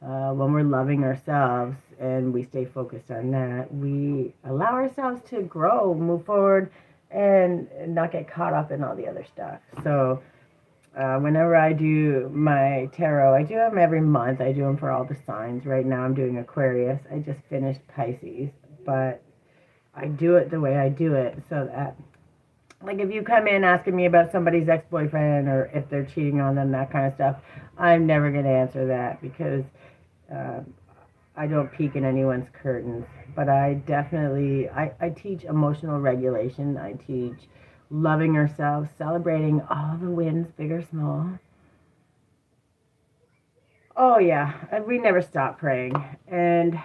when we're loving ourselves and we stay focused on that, we allow ourselves to grow, move forward, and not get caught up in all the other stuff. So whenever I do my tarot, I do them every month. I do them for all the signs. Right now I'm doing Aquarius. I just finished Pisces, but I do it the way I do it so that, like, if you come in asking me about somebody's ex-boyfriend or if they're cheating on them, that kind of stuff, I'm never going to answer that because I don't peek in anyone's curtains. But I definitely, I teach emotional regulation. I teach loving ourselves, celebrating all the wins, big or small. Oh, yeah, we never stop praying. And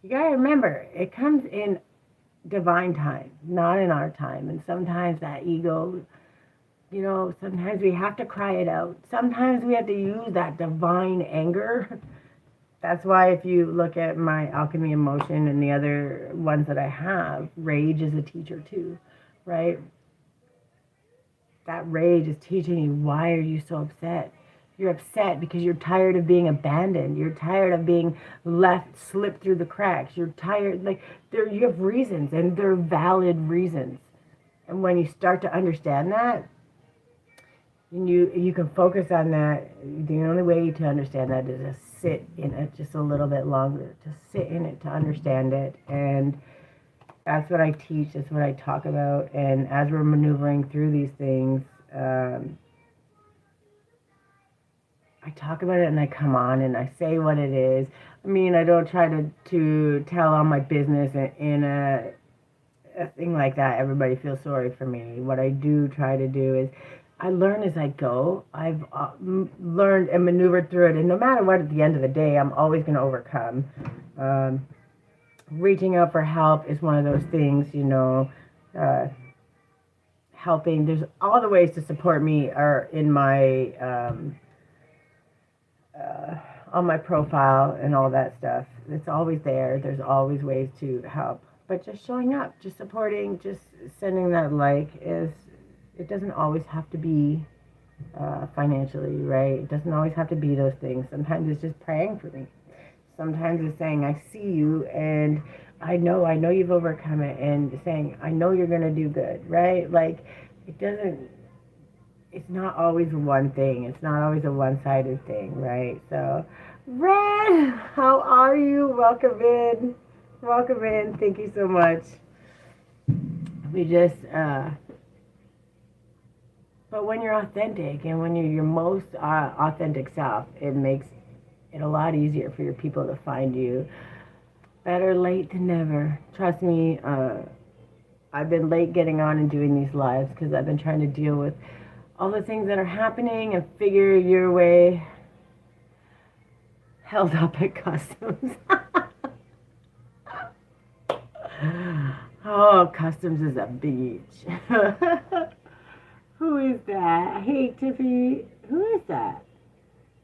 you got to remember, it comes in divine time, not in our time. And sometimes that ego You know, sometimes we have to cry it out. Sometimes we have to use that divine anger. That's why if you look at my alchemy emotion and the other ones that I have, rage is a teacher too, right? That rage is teaching you, why are you so upset? You're upset because you're tired of being abandoned. You're tired of being left slip through the cracks. You're tired, like you have reasons, and they're valid reasons. And when you start to understand that, and you can focus on that. The only way to understand that is to sit in it just a little bit longer, to sit in it, to understand it. And that's what I teach, that's what I talk about. And as we're maneuvering through these things, I talk about it and I come on and I say what it is. I mean, I don't try to tell all my business in a thing like that. Everybody feels sorry for me. What I do try to do is I learn as I go. I've learned and maneuvered through it. And no matter what, at the end of the day, I'm always going to overcome. Reaching out for help is one of those things, you know, helping. There's all the ways to support me are in my, on my profile and all that stuff. It's always there. There's always ways to help. But just showing up, just supporting, just sending that like is, it doesn't always have to be financially, right? It doesn't always have to be those things. Sometimes it's just praying for me. Sometimes it's saying, I see you and I know you've overcome it, and saying, I know you're going to do good, right? Like, it's not always one thing. It's not always a one-sided thing, right? So, Red, how are you? Welcome in. Welcome in. Thank you so much. We just, but when you're authentic and when you're your most authentic self, it makes it a lot easier for your people to find you. Better late than never. Trust me, I've been late getting on and doing these lives because I've been trying to deal with all the things that are happening and figure your way. Held up at customs. Oh, customs is a beach. Who is that? Hey, Tiffy. Who is that?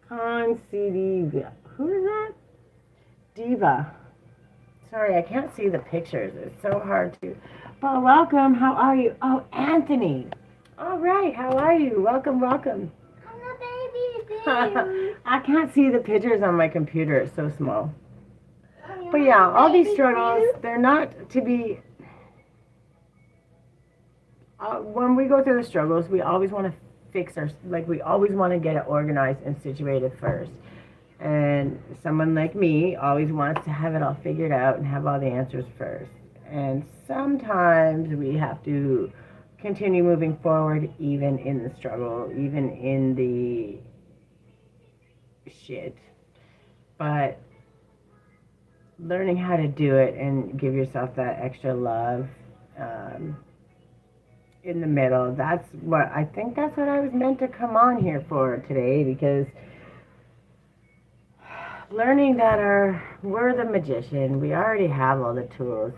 Con CD. Who is that? Diva. Sorry, I can't see the pictures. It's so hard to. But welcome. How are you? Oh, Anthony. All right. How are you? Welcome, welcome. I'm a baby too. I can't see the pictures on my computer. It's so small. But yeah, all these struggles, they're not to be. When we go through the struggles, we always want to fix we always want to get it organized and situated first. And someone like me always wants to have it all figured out and have all the answers first. And sometimes we have to continue moving forward even in the struggle, even in the shit. But learning how to do it and give yourself that extra love in the middle, that's what I was meant to come on here for today, because learning that we're the magician. We already have all the tools.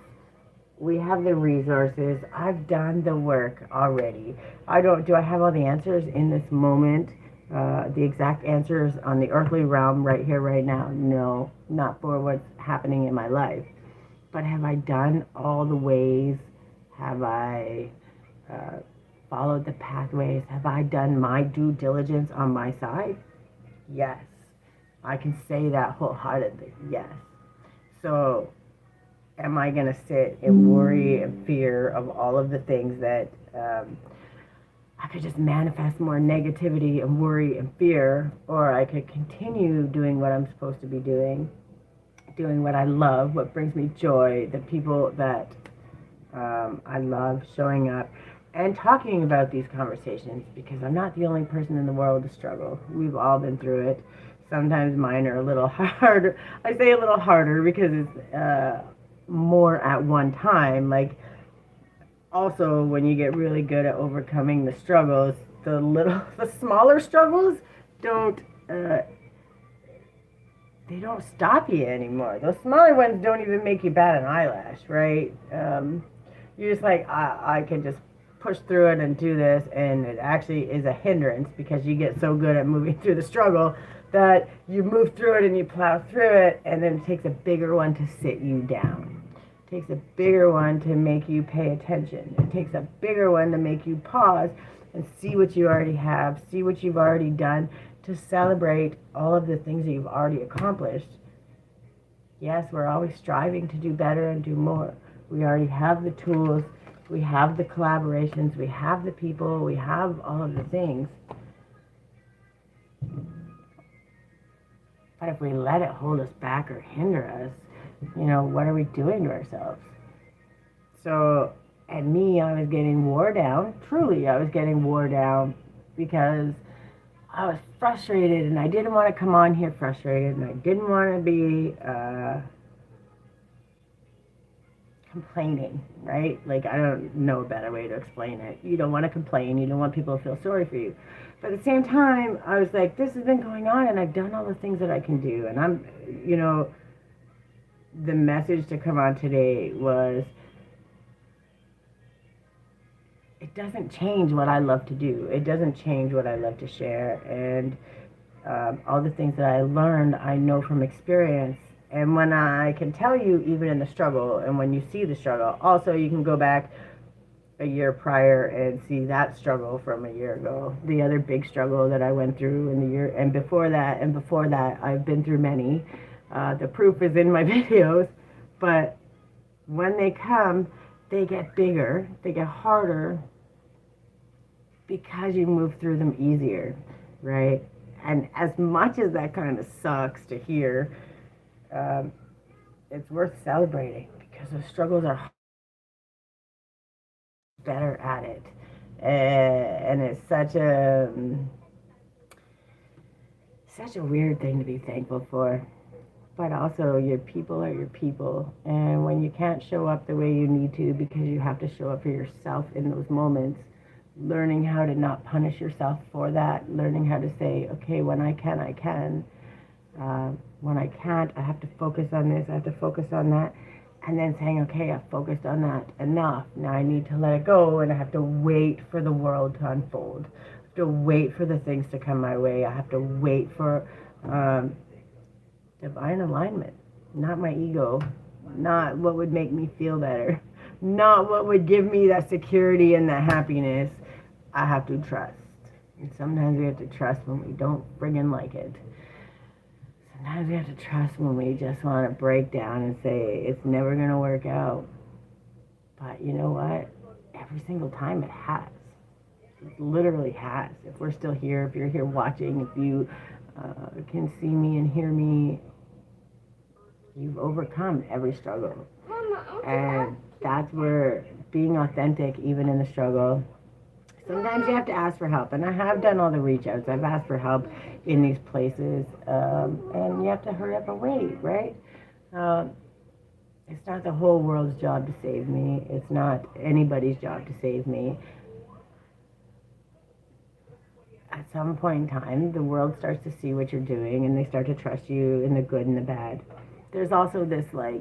We have the resources. I've done the work already. Do I have all the answers in this moment? The exact answers on the earthly realm right here, right now? No, not for what's happening in my life. But have I done all the ways? Have I followed the pathways? Have I done my due diligence on my side? Yes. I can say that wholeheartedly, yes. So, am I going to sit and worry and fear of all of the things that I could just manifest more negativity and worry and fear, or I could continue doing what I'm supposed to be doing what I love, what brings me joy, the people that I love, showing up and talking about these conversations, because I'm not the only person in the world to struggle. We've all been through it. Sometimes mine are a little harder. I say a little harder because it's more at one time. Like, also, when you get really good at overcoming the struggles, the smaller struggles they don't stop you anymore. Those smaller ones don't even make you bat an eyelash, right? You're just like, I can just push through it and do this, and it actually is a hindrance because you get so good at moving through the struggle that you move through it and you plow through it, and then it takes a bigger one to sit you down. It takes a bigger one to make you pay attention. It takes a bigger one to make you pause and see what you already have, see what you've already done, to celebrate all of the things that you've already accomplished. Yes, we're always striving to do better and do more. We already have the tools, we have the collaborations, we have the people, we have all of the things. But if we let it hold us back or hinder us, what are we doing to ourselves? So, at me, I was getting wore down. Truly, I was getting wore down because I was frustrated, and I didn't want to come on here frustrated, and I didn't want to be complaining, right? Like, I don't know a better way to explain it. You don't want to complain. You don't want people to feel sorry for you. But at the same time, I was like, this has been going on, and I've done all the things that I can do. And I'm, the message to come on today was, it doesn't change what I love to do. It doesn't change what I love to share. And all the things that I learned, I know from experience. And when I can tell you, even in the struggle, and when you see the struggle, also you can go back a year prior and see that struggle from a year ago. The other big struggle that I went through in the year, and before that, I've been through many. The proof is in my videos. But when they come, they get bigger, they get harder, because you move through them easier, right? And as much as that kind of sucks to hear, it's worth celebrating, because those struggles are better at it. And it's such a weird thing to be thankful for. But also, your people are your people. And when you can't show up the way you need to because you have to show up for yourself in those moments, learning how to not punish yourself for that, learning how to say, okay, when I can, I can. When I can't, I have to focus on this, I have to focus on that. And then saying, okay, I've focused on that enough. Now I need to let it go, and I have to wait for the world to unfold. I have to wait for the things to come my way. I have to wait for divine alignment, not my ego, not what would make me feel better, not what would give me that security and that happiness. I have to trust. And sometimes we have to trust when we don't friggin' like it. Sometimes we have to trust when we just want to break down and say it's never going to work out. But you know what? Every single time it has. It literally has. If we're still here, if you're here watching, if you can see me and hear me, you've overcome every struggle. And that's where being authentic, even in the struggle, sometimes you have to ask for help. And I have done all the reach outs. I've asked for help in these places. And you have to hurry up and wait, right? It's not the whole world's job to save me. It's not anybody's job to save me. At some point in time, the world starts to see what you're doing, and they start to trust you in the good and the bad. There's also this, I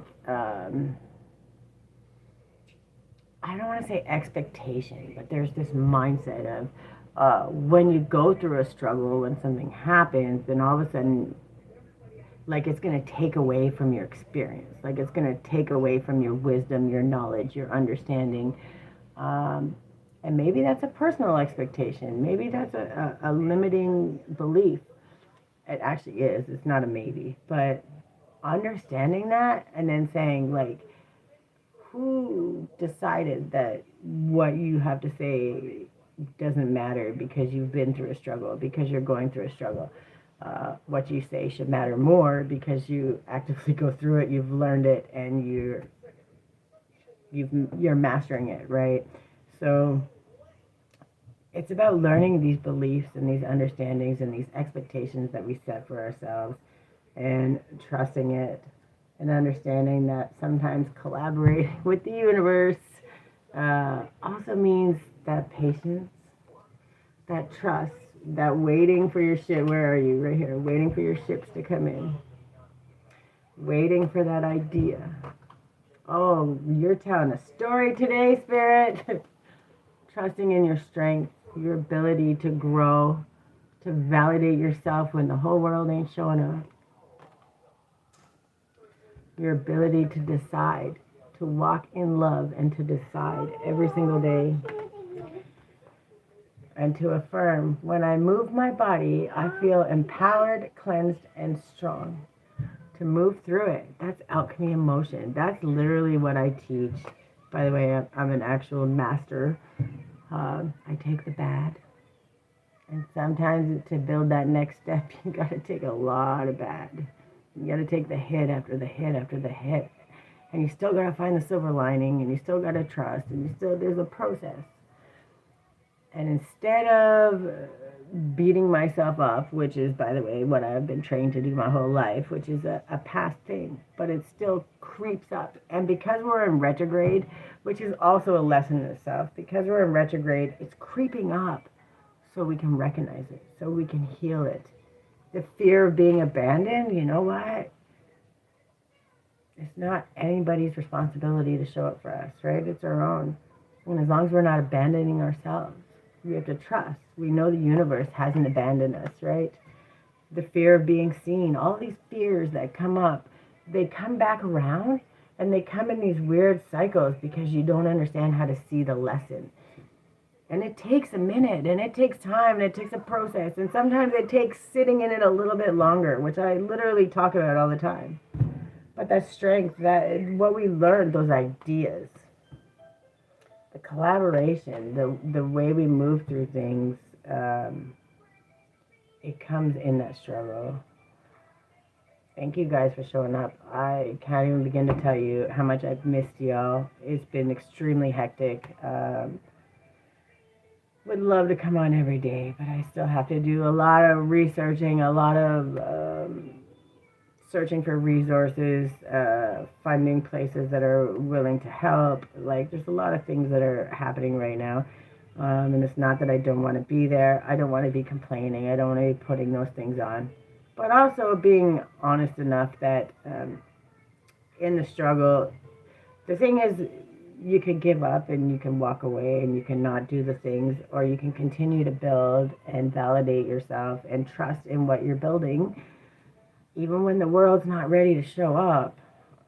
don't want to say expectation, but there's this mindset of when you go through a struggle, when something happens, then all of a sudden, like, it's going to take away from your experience. Like, it's going to take away from your wisdom, your knowledge, your understanding. And maybe that's a personal expectation. Maybe that's a limiting belief. It actually is. It's not a maybe. But understanding that and then saying, like, who decided that what you have to say doesn't matter because you've been through a struggle, because you're going through a struggle? What you say should matter more because you actively go through it, you've learned it, and you're mastering it, right? So it's about learning these beliefs and these understandings and these expectations that we set for ourselves, and trusting it, and understanding that sometimes collaborating with the universe also means that patience, that trust, that waiting for your ship. Where are you? Right here. Waiting for your ships to come in. Waiting for that idea. Oh, you're telling a story today, Spirit. trusting in your strength, your ability to grow, to validate yourself when the whole world ain't showing up. Your ability to decide, to walk in love and to decide every single day. And to affirm, when I move my body, I feel empowered, cleansed, and strong. To move through it. That's alchemy in motion. That's literally what I teach. By the way, I'm an actual master. I take the bad. And sometimes to build that next step, you got to take a lot of bad. You got to take the hit after the hit after the hit. And you still got to find the silver lining, and you still got to trust, and there's a process. And instead of beating myself up, which is, by the way, what I've been trained to do my whole life, which is a past thing, but it still creeps up. And because we're in retrograde, which is also a lesson in itself, because we're in retrograde, it's creeping up so we can recognize it, so we can heal it. The fear of being abandoned, you know what? It's not anybody's responsibility to show up for us, right? It's our own. And as long as we're not abandoning ourselves, we have to trust. We know the universe hasn't abandoned us, right? The fear of being seen, all these fears that come up, they come back around and they come in these weird cycles because you don't understand how to see the lesson. And it takes a minute, and it takes time, and it takes a process. And sometimes it takes sitting in it a little bit longer, which I literally talk about all the time. But that strength, that what we learned, those ideas, the collaboration, the way we move through things, it comes in that struggle. Thank you guys for showing up. I can't even begin to tell you how much I've missed y'all. It's been extremely hectic. Would love to come on every day, but I still have to do a lot of researching, a lot of searching for resources, finding places that are willing to help. Like, there's a lot of things that are happening right now. And it's not that I don't want to be there. I don't want to be complaining. I don't want to be putting those things on. But also being honest enough that in the struggle, the thing is, you can give up and you can walk away and you can not do the things, or you can continue to build and validate yourself and trust in what you're building, even when the world's not ready to show up,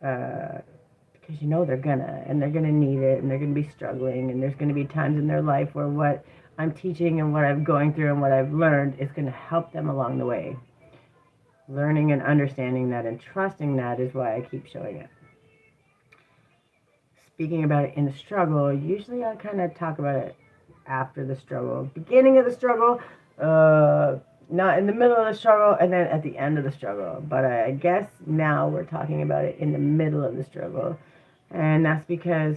because you know they're gonna need it, and they're gonna be struggling, and there's gonna be times in their life where what I'm teaching and what I'm going through and what I've learned is gonna help them along the way. Learning and understanding that and trusting that is why I keep showing up. Speaking about it in the struggle, usually I kind of talk about it after the struggle. Beginning of the struggle, not in the middle of the struggle, and then at the end of the struggle. But I guess now we're talking about it in the middle of the struggle. And that's because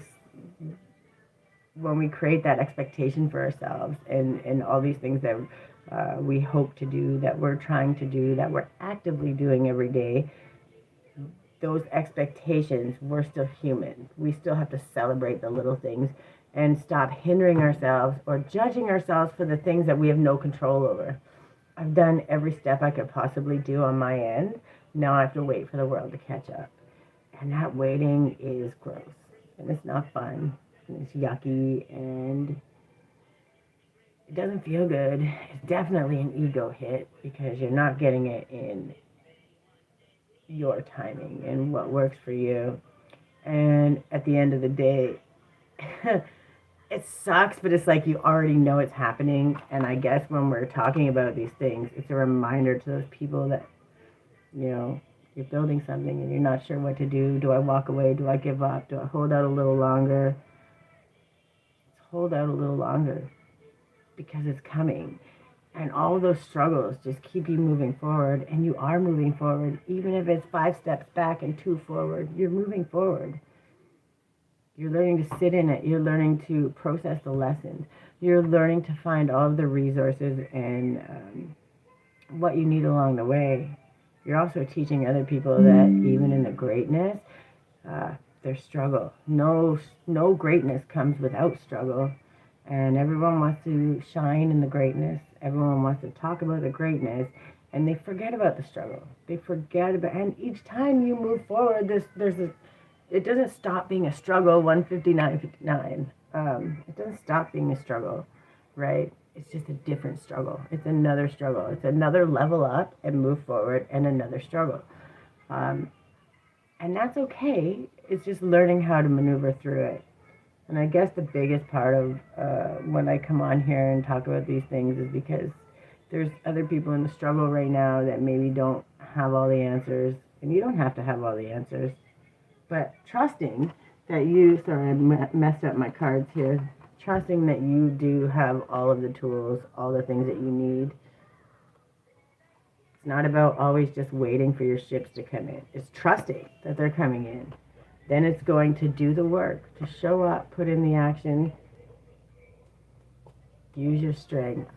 when we create that expectation for ourselves and all these things that we hope to do, that we're trying to do, that we're actively doing every day, those expectations, we're still human. We still have to celebrate the little things and stop hindering ourselves or judging ourselves for the things that we have no control over. I've done every step I could possibly do on my end. Now I have to wait for the world to catch up. And that waiting is gross. And it's not fun. And it's yucky. And it doesn't feel good. It's definitely an ego hit because you're not getting it in your timing and what works for you. And at the end of the day, it sucks, but it's like you already know it's happening. And I guess when we're talking about these things, it's a reminder to those people that, you know, you're building something and you're not sure what to do. Do I walk away? Do I give up? Do I hold out a little longer? Let's hold out a little longer because it's coming. And all of those struggles just keep you moving forward, and you are moving forward. Even if it's 5 steps back and 2 forward, you're moving forward. You're learning to sit in it. You're learning to process the lessons. You're learning to find all of the resources and what you need along the way. You're also teaching other people that even in the greatness, there's struggle. No greatness comes without struggle. And everyone wants to shine in the greatness. Everyone wants to talk about the greatness. And they forget about the struggle. They forget about, and each time you move forward, it doesn't stop being a struggle, 159.59. it doesn't stop being a struggle, right? It's just a different struggle. It's another struggle. It's another level up and move forward and another struggle. And that's okay. It's just learning how to maneuver through it. And I guess the biggest part of when I come on here and talk about these things is because there's other people in the struggle right now that maybe don't have all the answers. And you don't have to have all the answers. But trusting that you, sorry, I messed up my cards here. Trusting that you do have all of the tools, all the things that you need. It's not about always just waiting for your ships to come in. It's trusting that they're coming in. Then it's going to do the work, to show up, put in the action, use your strength,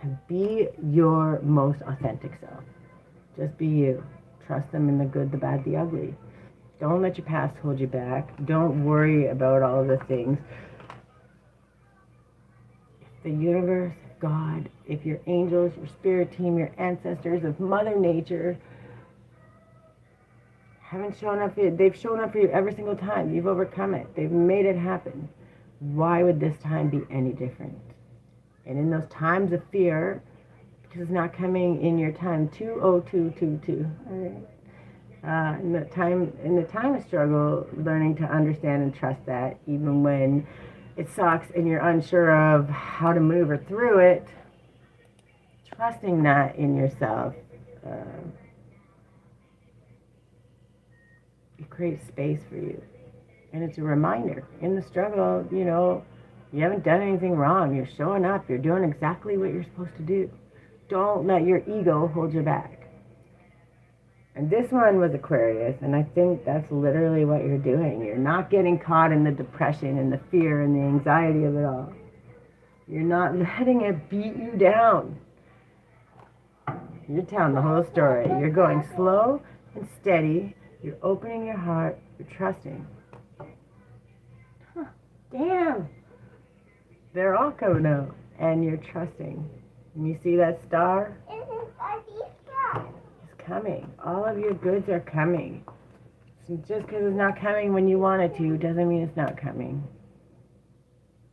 and be your most authentic self. Just be you. Trust them in the good, the bad, the ugly. Don't let your past hold you back. Don't worry about all of the things. If the universe, God, if your angels, your spirit team, your ancestors, of Mother Nature haven't shown up for you, they've shown up for you every single time. You've overcome it. They've made it happen. Why would this time be any different? And in those times of fear, because it's not coming in your time, 20222. All right. In the time of struggle, learning to understand and trust that, even when it sucks and you're unsure of how to maneuver through it, trusting that in yourself, it creates space for you. And it's a reminder in the struggle, you haven't done anything wrong. You're showing up. You're doing exactly what you're supposed to do. Don't let your ego hold you back. And this one was Aquarius, and I think that's literally what you're doing. You're not getting caught in the depression and the fear and the anxiety of it all. You're not letting it beat you down. You're telling the whole story. You're going slow and steady. You're opening your heart. You're trusting. Huh, damn. They're all coming out, and you're trusting. And you see that star? Coming. All of your goods are coming. So just because it's not coming when you want it to doesn't mean it's not coming.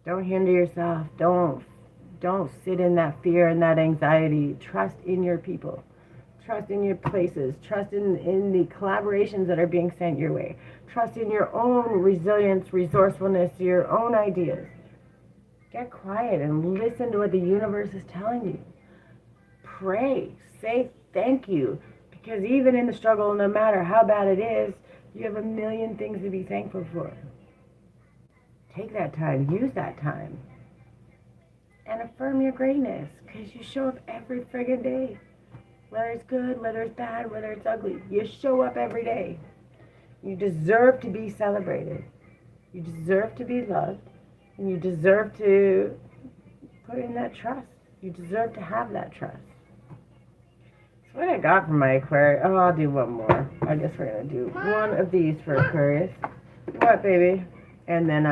Don't hinder yourself. Don't sit in that fear and that anxiety. Trust in your people. Trust in your places. Trust in the collaborations that are being sent your way. Trust in your own resilience, resourcefulness, your own ideas. Get quiet and listen to what the universe is telling you. Pray. Say thank you. Because even in the struggle, no matter how bad it is, you have a million things to be thankful for. Take that time. Use that time. And affirm your greatness. Because you show up every friggin' day. Whether it's good, whether it's bad, whether it's ugly. You show up every day. You deserve to be celebrated. You deserve to be loved. And you deserve to put in that trust. You deserve to have that trust. What I got from my Aquarius, I'll do one more. I guess we're going to do one of these for Aquarius. What, baby? And then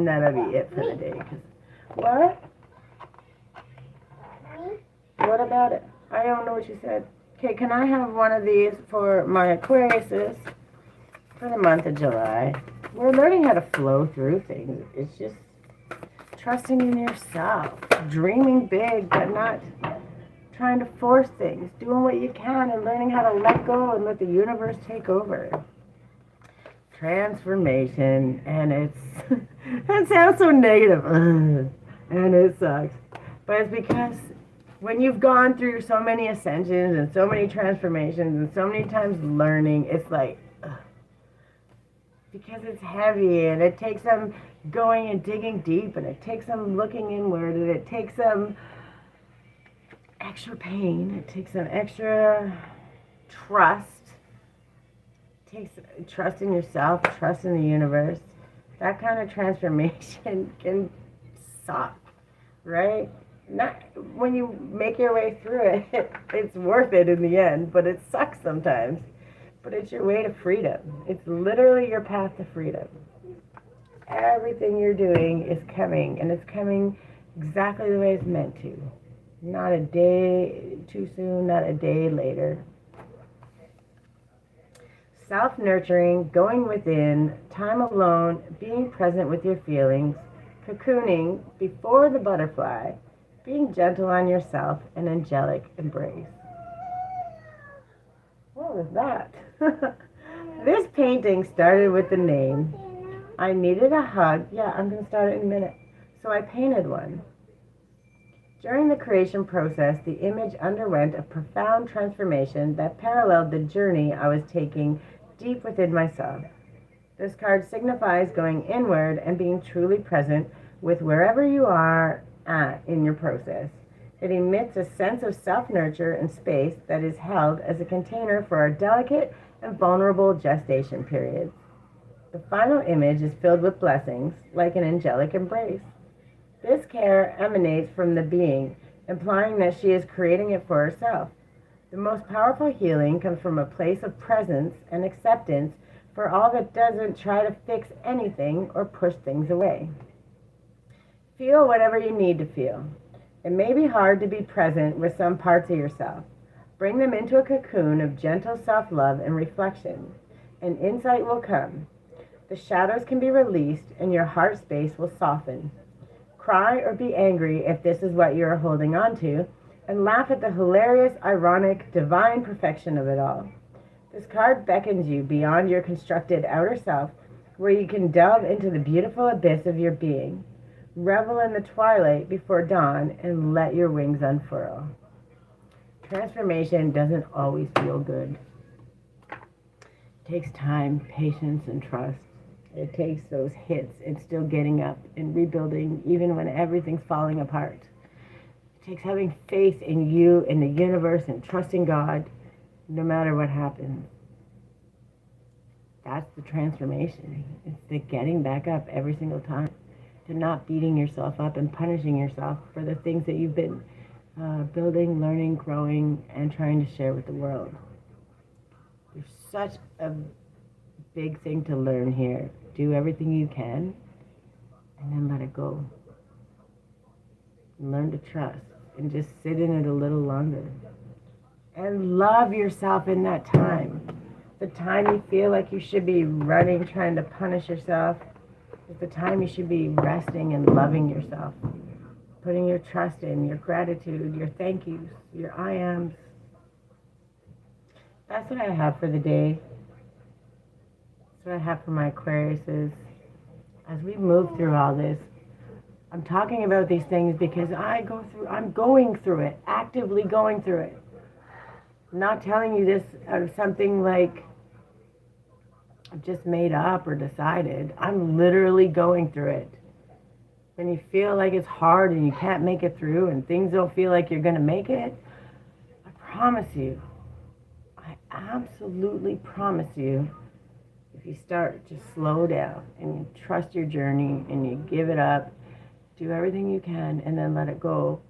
that'll be it for the day. What? What about it? I don't know what you said. Okay, can I have one of these for my Aquariuses for the month of July? We're learning how to flow through things. It's just trusting in yourself. Dreaming big, but not trying to force things, doing what you can and learning how to let go and let the universe take over. Transformation, and it's, that sounds so negative, and it sucks. But it's because when you've gone through so many ascensions and so many transformations and so many times learning, it's like, because it's heavy and it takes them going and digging deep and it takes them looking inward and it takes them extra pain, it takes some extra trust. It takes trust in yourself, trust in the universe. That kind of transformation can suck, right? Not when you make your way through it, it's worth it in the end, but it sucks sometimes. But it's your way to freedom. It's literally your path to freedom. Everything you're doing is coming, and it's coming exactly the way it's meant to. Not a day too soon, not a day later. Self-nurturing, going within, time alone, being present with your feelings, cocooning before the butterfly, being gentle on yourself, an angelic embrace. What was that? This painting started with the name. I needed a hug. Yeah, I'm going to start it in a minute. So I painted one. During the creation process, the image underwent a profound transformation that paralleled the journey I was taking deep within myself. This card signifies going inward and being truly present with wherever you are at in your process. It emits a sense of self-nurture and space that is held as a container for our delicate and vulnerable gestation periods. The final image is filled with blessings, like an angelic embrace. This care emanates from the being, implying that she is creating it for herself. The most powerful healing comes from a place of presence and acceptance for all that doesn't try to fix anything or push things away. Feel whatever you need to feel. It may be hard to be present with some parts of yourself. Bring them into a cocoon of gentle self-love and reflection, and insight will come. The shadows can be released and your heart space will soften. Cry or be angry if this is what you are holding on to, and laugh at the hilarious, ironic, divine perfection of it all. This card beckons you beyond your constructed outer self, where you can delve into the beautiful abyss of your being. Revel in the twilight before dawn and let your wings unfurl. Transformation doesn't always feel good. It takes time, patience, and trust. It takes those hits and still getting up and rebuilding even when everything's falling apart. It takes having faith in you, in the universe, and trusting God no matter what happens. That's the transformation. It's the getting back up every single time. To not beating yourself up and punishing yourself for the things that you've been building, learning, growing, and trying to share with the world. There's such a big thing to learn here. Do everything you can, and then let it go. Learn to trust, and just sit in it a little longer. And love yourself in that time. The time you feel like you should be running, trying to punish yourself, is the time you should be resting and loving yourself. Putting your trust in, your gratitude, your thank yous, your I ams. That's what I have for the day. That's what I have for my Aquariuses. As we move through all this, I'm talking about these things because I'm going through it, actively going through it. I'm not telling you this out of something like I've just made up or decided. I'm literally going through it. When you feel like it's hard and you can't make it through and things don't feel like you're going to make it, I promise you, I absolutely promise you, if you start to slow down and you trust your journey and you give it up, do everything you can and then let it go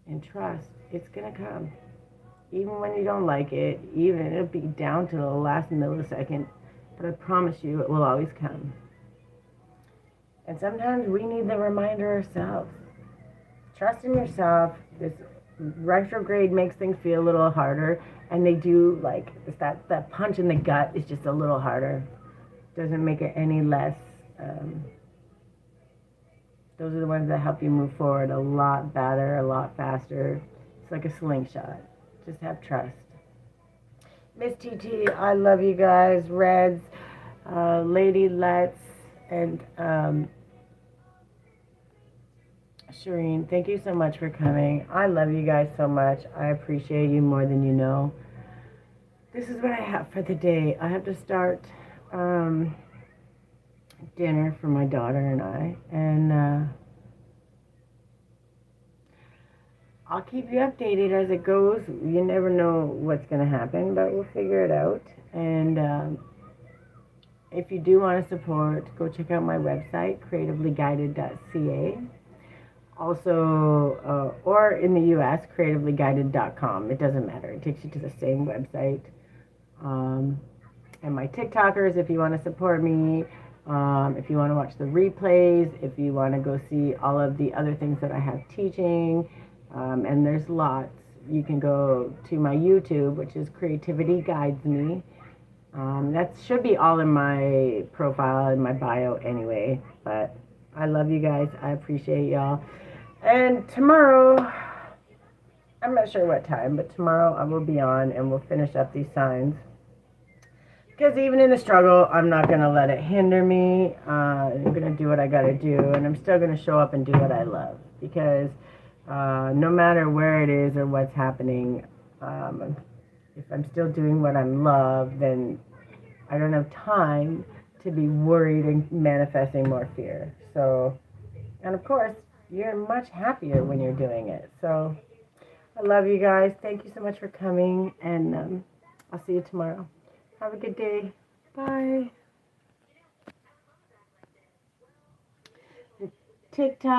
and trust, it's going to come. Even when you don't like it, even it'll be down to the last millisecond, but I promise you it will always come. And sometimes we need the reminder ourselves. Trust in yourself. This retrograde makes things feel a little harder, and they do, like, that punch in the gut is just a little harder. Doesn't make it any less. Those are the ones that help you move forward a lot better, a lot faster. It's like a slingshot. Just have trust. Miss TT, I love you guys. Reds, Lady Let's, and Shireen, thank you so much for coming. I love you guys so much. I appreciate you more than you know. This is what I have for the day. I have to start dinner for my daughter and I, and I'll keep you updated as it goes. You never know what's going to happen, but we'll figure it out. And if you do want to support, go check out my website, creativelyguided.ca. Also, or in the U.S., creativelyguided.com. It doesn't matter. It takes you to the same website. And my TikTokers, if you want to support me, if you want to watch the replays, if you want to go see all of the other things that I have teaching, and there's lots. You can go to my YouTube, which is Creativity Guides Me. That should be all in my profile, in my bio anyway, but I love you guys. I appreciate y'all. And tomorrow, I'm not sure what time, but tomorrow I will be on and we'll finish up these signs. Because even in the struggle, I'm not going to let it hinder me. I'm going to do what I got to do. And I'm still going to show up and do what I love. Because no matter where it is or what's happening, if I'm still doing what I love, then I don't have time to be worried and manifesting more fear. So, and of course, you're much happier when you're doing it. So, I love you guys. Thank you so much for coming. And I'll see you tomorrow. Have a good day. Bye. TikTok.